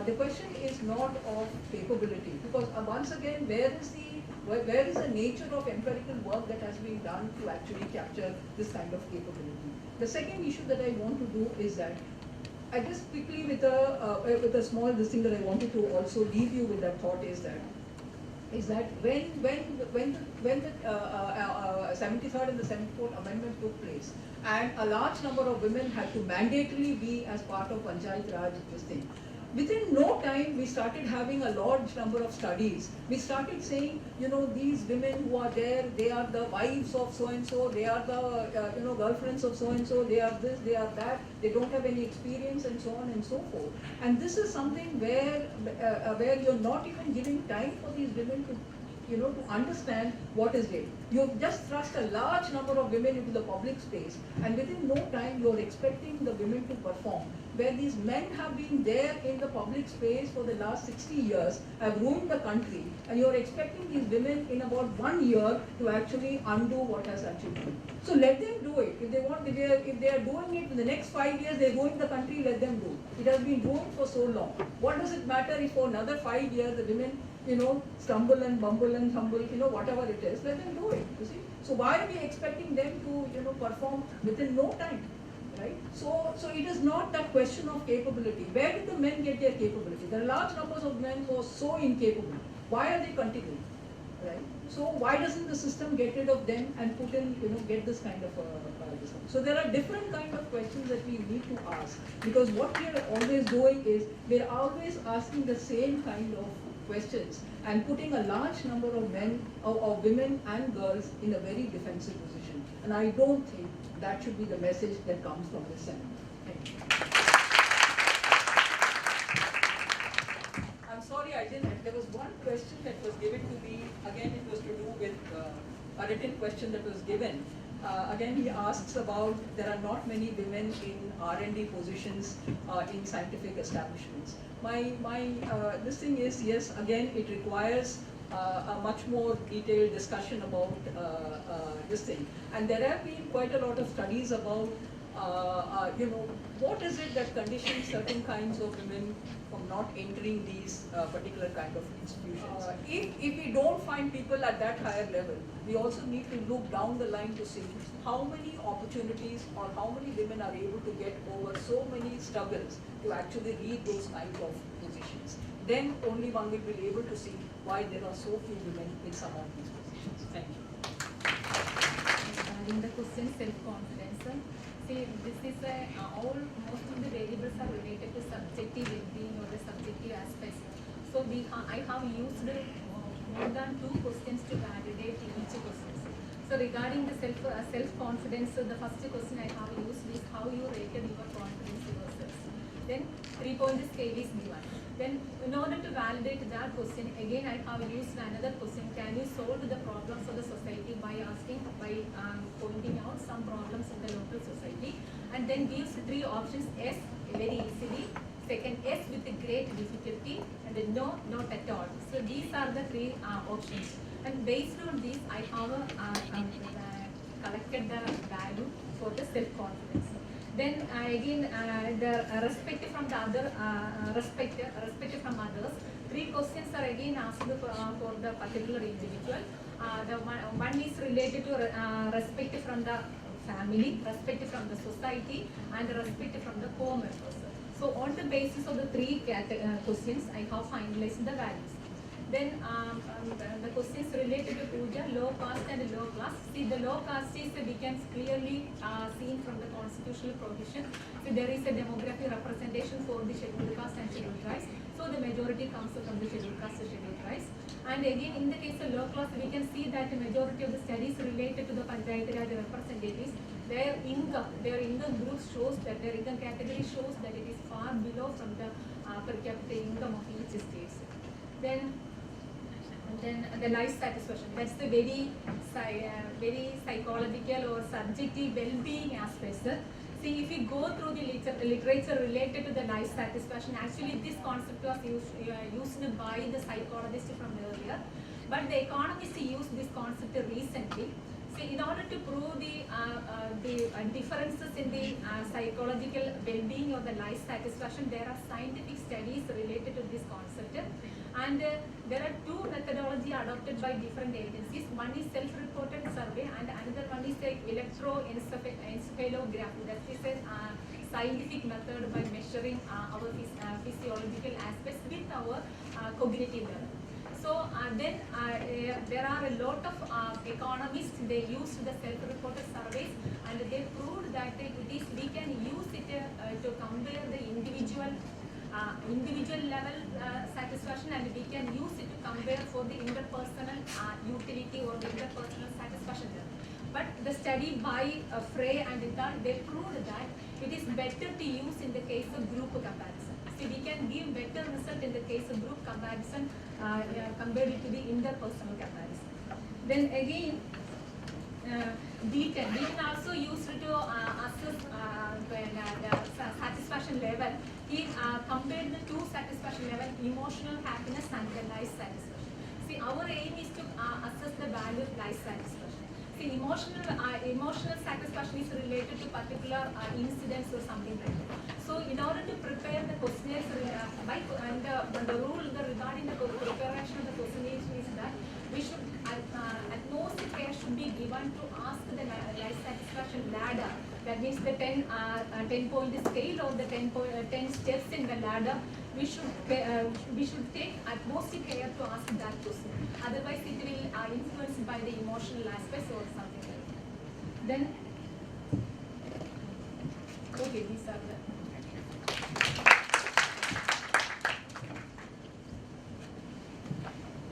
The question is not of capability, because once again, where is the nature of empirical work that has been done to actually capture this kind of capability? The second issue that I want to do is that I just quickly with a small this thing that I wanted to also leave you with that thought is that when the 73rd and the 74th Amendment took place, and a large number of women had to mandatorily be as part of Panchayat Raj this thing. Within no time, we started having a large number of studies. We started saying, these women who are there, they are the wives of so-and-so, they are the, girlfriends of so-and-so, they are this, they are that, they don't have any experience, and so on and so forth. And this is something where you're not even giving time for these women to, to understand what is it. You've just thrust a large number of women into the public space, and within no time, you're expecting the women to perform. Where these men have been there in the public space for the last 60 years, have ruined the country, and you're expecting these women in about 1 year to actually undo what has actually done. So let them do it. If they want, if they are doing it in the next 5 years, they're ruining the country, let them do. It has been ruined for so long. What does it matter if for another 5 years the women, stumble and bumble and humble, whatever it is, let them do it, you see. So why are we expecting them to, perform within no time? Right? So it is not that question of capability. Where did the men get their capability? There are large numbers of men who are so incapable. Why are they continuing? Right? So why doesn't the system get rid of them and put in, get this kind of this one? So there are different kind of questions that we need to ask, because what we are always doing is we're always asking the same kind of questions and putting a large number of men, of women and girls in a very defensive position. And I don't think that should be the message that comes from the Senate. Thank you. I'm sorry I didn't. There was one question that was given to me. Again, it was to do with a written question that was given. Again, he asks about there are not many women in R&D positions in scientific establishments. This thing is, yes, again, it requires a much more detailed discussion about this thing. And there have been quite a lot of studies about, what is it that conditions certain kinds of women from not entering these particular kind of institutions. If we don't find people at that higher level, we also need to look down the line to see how many opportunities or how many women are able to get over so many struggles to actually reach those kinds of positions. Then only one will be able to see why there are so few women in some of these positions. Thank you. regarding the question self-confidence. See, this is most of the variables are related to subjective well-being or the subjective aspects. So I have used more than 2 questions to validate each question. So regarding the self-confidence, the first question I have used is how you rated your confidence yourself. Then 3-point scale is given. Then in order to validate that question, again I have used another question. Can you solve the problems of the society by pointing out some problems in the local society, and then gives 3 options: yes, very easily; second, yes, with a great difficulty; and then no, not at all. So these are the 3 options. And based on this, I have collected the value for the self-confidence. Then again, the respect from the other, respect from others. 3 questions are again asked for the particular individual. The one is related to respect from the family, respect from the society, and respect from the co-members. So on the basis of the 3 questions, I have finalized the values. Then the questions related to Puja, low caste and low class. See, the low caste is we can clearly seen from the constitutional provision. So there is a demographic representation for the scheduled caste and scheduled tribes. So the majority comes from the scheduled caste and scheduled tribes. And again, in the case of low class, we can see that the majority of the studies related to the Panchayat Raj representatives, their income group shows that their income category shows that it is far below from the per capita income of each state. Then the life satisfaction, that's the very psychological or subjective well-being aspects. See, if you go through the literature related to the life satisfaction, actually this concept was used by the psychologists from earlier, but the economists used this concept recently. See, in order to prove the differences in the psychological well-being or the life satisfaction, there are scientific studies related to this concept. And there are 2 methodologies adopted by different agencies. One is self-reported survey, and another one is the electroencephalography. That is a scientific method by measuring our physiological aspects with our cognitive level. So then there are a lot of economists, they used the self-reported surveys, and they proved that we can use it to compare the individual level satisfaction, and we can use it to compare for the interpersonal utility or the interpersonal satisfaction level. But the study by Frey and Ita, they proved that it is better to use in the case of group comparison. So we can give better result in the case of group comparison compared to the interpersonal comparison. Then again, D10 also used to assess the satisfaction level. He compared the 2 satisfaction level, emotional happiness and the life satisfaction. See, our aim is to assess the value of life satisfaction. See, emotional satisfaction is related to particular incidents or something like that. So in order to prepare the questionnaires, the rule regarding the preparation of the questionnaires is that we should, at most care should be given to ask the life satisfaction ladder. That means the 10-point scale or the 10 steps in the ladder. We should take at most care to ask that question. Otherwise, it will influenced by the emotional aspects or something like that. Then, okay, these are the.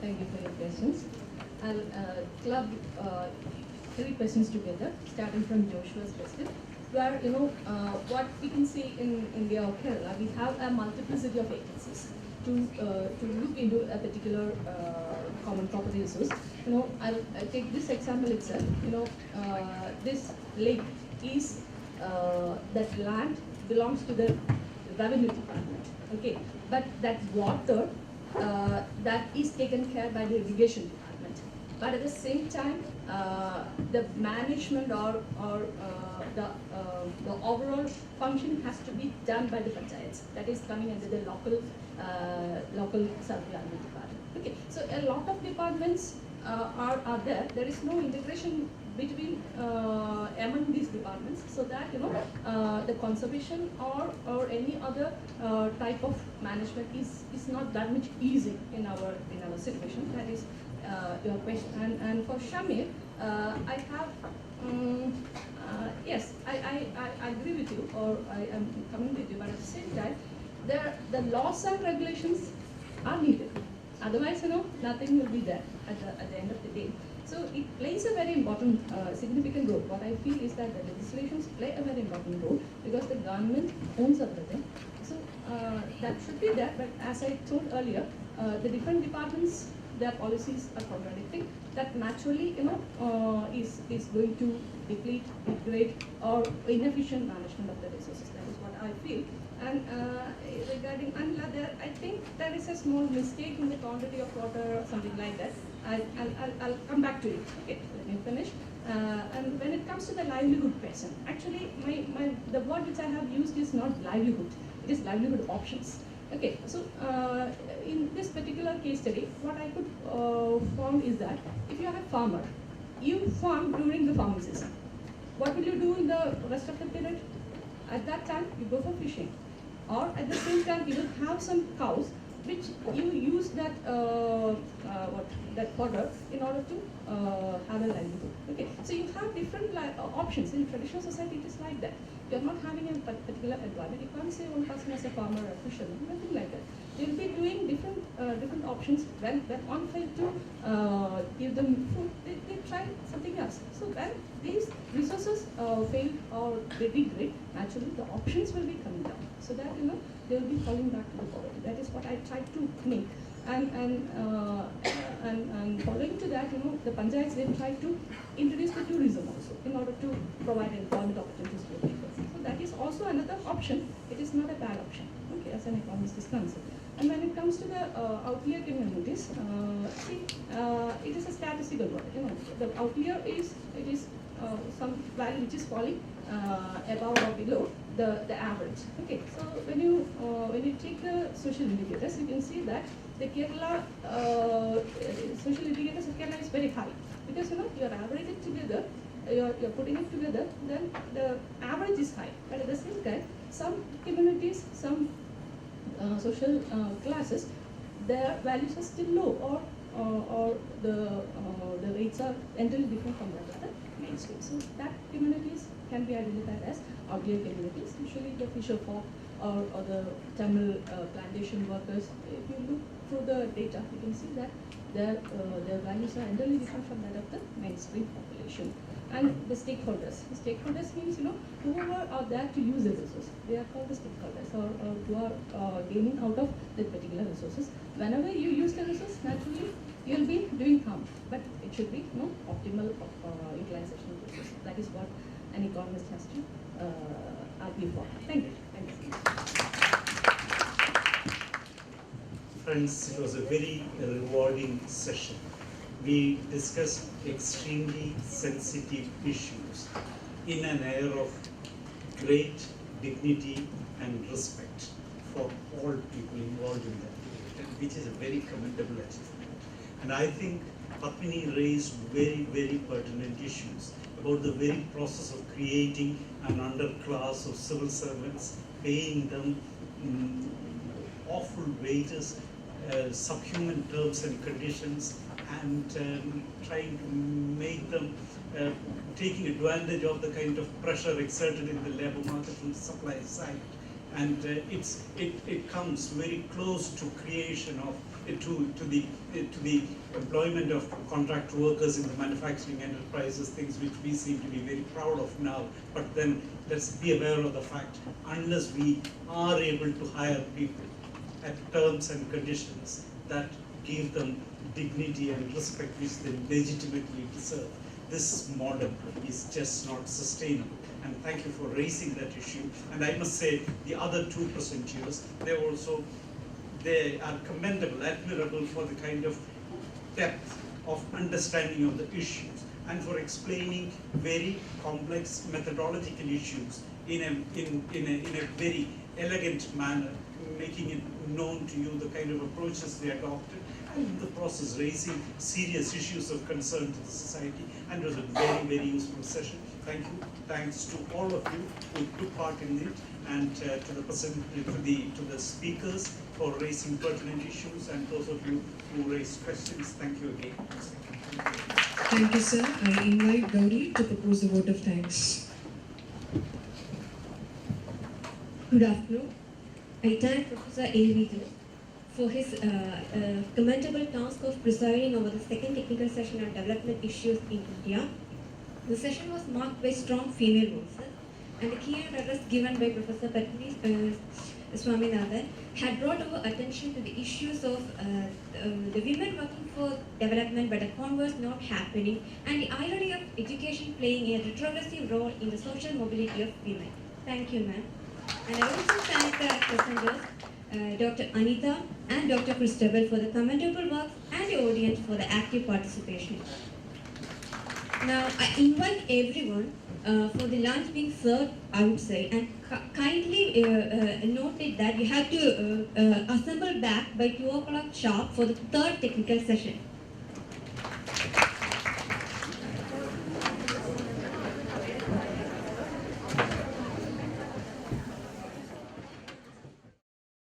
Thank you for your questions. I'll club 3 questions together, starting from Joshua's question, where what we can see in India or Kerala, we have a multiplicity of agencies to look into a particular common property resource. I'll take this example itself. This lake is that land belongs to the revenue department. Okay, but that water that is taken care by the irrigation department. But at the same time, the management or the overall function has to be done by the panchayats. That is coming under the local self-government department. Okay, so a lot of departments are there. There is no integration between among these departments, so that the conservation or any other type of management is not that much easy in our situation. That is your question. And for Shamir, I have Yes, I agree with you, or I am coming with you, but at the same time, the laws and regulations are needed. Otherwise, nothing will be there at the end of the day. So it plays a very important, significant role. What I feel is that the legislations play a very important role because the government owns everything. So that should be there, but as I told earlier, the different departments, their policies are contradicting. That naturally, is going to deplete, degrade, or inefficient management of the resources. That is what I feel. And regarding Anla, I think there is a small mistake in the quantity of water or something like that. I'll come back to it. Okay, let me finish. And when it comes to the livelihood question, actually, the word which I have used is not livelihood. It is livelihood options. Okay, so in this particular case study, what I could found is that if you are a farmer, you farm during the farming season. What will you do in the rest of the period? At that time, you go for fishing. Or at the same time, you will have some cows which you use that that fodder in order to have a livelihood. Okay, so you have different options. In traditional society, it is like that. You are not having a particular employment. You can't say one person as a farmer or a fisherman, nothing like that. They will be doing different options. When one failed to give them food, they try something else. So when these resources fail or they degrade, naturally the options will be coming down. So that they will be falling back to the poverty. That is what I tried to make. And following to that, the panchayats, they try to introduce the tourism also in order to provide employment opportunities to people. So that is also another option. It is not a bad option. Okay, as an economist is concerned. And when it comes to the outlier communities, it is a statistical word. The outlier is some value which is falling above or below the average. Okay, so when you take the social indicators, you can see that the Kerala social indicators of Kerala is very high because you are averaging together, you're putting it together, then the average is high. But at the same time, some communities, some social classes, their values are still low, or the rates are entirely different from that of the mainstream. So that communities can be identified as outlier communities. Usually the fisher folk or the Tamil plantation workers. If you look through the data, you can see that their values are entirely different from that of the mainstream population. And the stakeholders. The stakeholders means, whoever are there to use the resource. They are called the stakeholders, or who are gaining out of that particular resources. Whenever you use the resource, naturally, you will be doing harm. But it should be optimal utilization of resources. That is what an economist has to argue for. Thank you. Thank you. Friends, it was a very rewarding session. We discussed extremely sensitive issues in an air of great dignity and respect for all people involved in that, which is a very commendable achievement. And I think Padmini raised very, very pertinent issues about the very process of creating an underclass of civil servants, paying them awful wages, subhuman terms and conditions, and trying to make them taking advantage of the kind of pressure exerted in the labor market from the supply side. And it comes very close to creation of to the employment of contract workers in the manufacturing enterprises, things which we seem to be very proud of now. But then let's be aware of the fact, unless we are able to hire people at terms and conditions that give them dignity and respect which they legitimately deserve, this model is just not sustainable. And thank you for raising that issue. And I must say, the other two presenters, they are commendable, admirable for the kind of depth of understanding of the issues and for explaining very complex methodological issues in a very elegant manner, making it known to you the kind of approaches they adopted, and in the process raising serious issues of concern to the society. And it was a very, very useful session. Thank you. Thanks to all of you who took part in it. and to the speakers for raising pertinent issues, and those of you who raised questions. Thank you again. Thank you, sir. I invite Gauri to propose the vote of thanks. Good afternoon. I thank Professor A.V. for his commendable task of presiding over the second technical session on development issues in India. The session was marked by strong female voices, and the keynote address given by Professor Padmini Swaminathan had brought our attention to the issues of the women working for development but the converse not happening, and the irony of education playing a retrogressive role in the social mobility of women. Thank you, ma'am. And I also thank the presenters, Dr. Anita and Dr. Christabel for the commendable work, and the audience for the active participation. Now, I invite everyone for the lunch being served outside, and kindly noted that you have to assemble back by 2 o'clock sharp for the third technical session.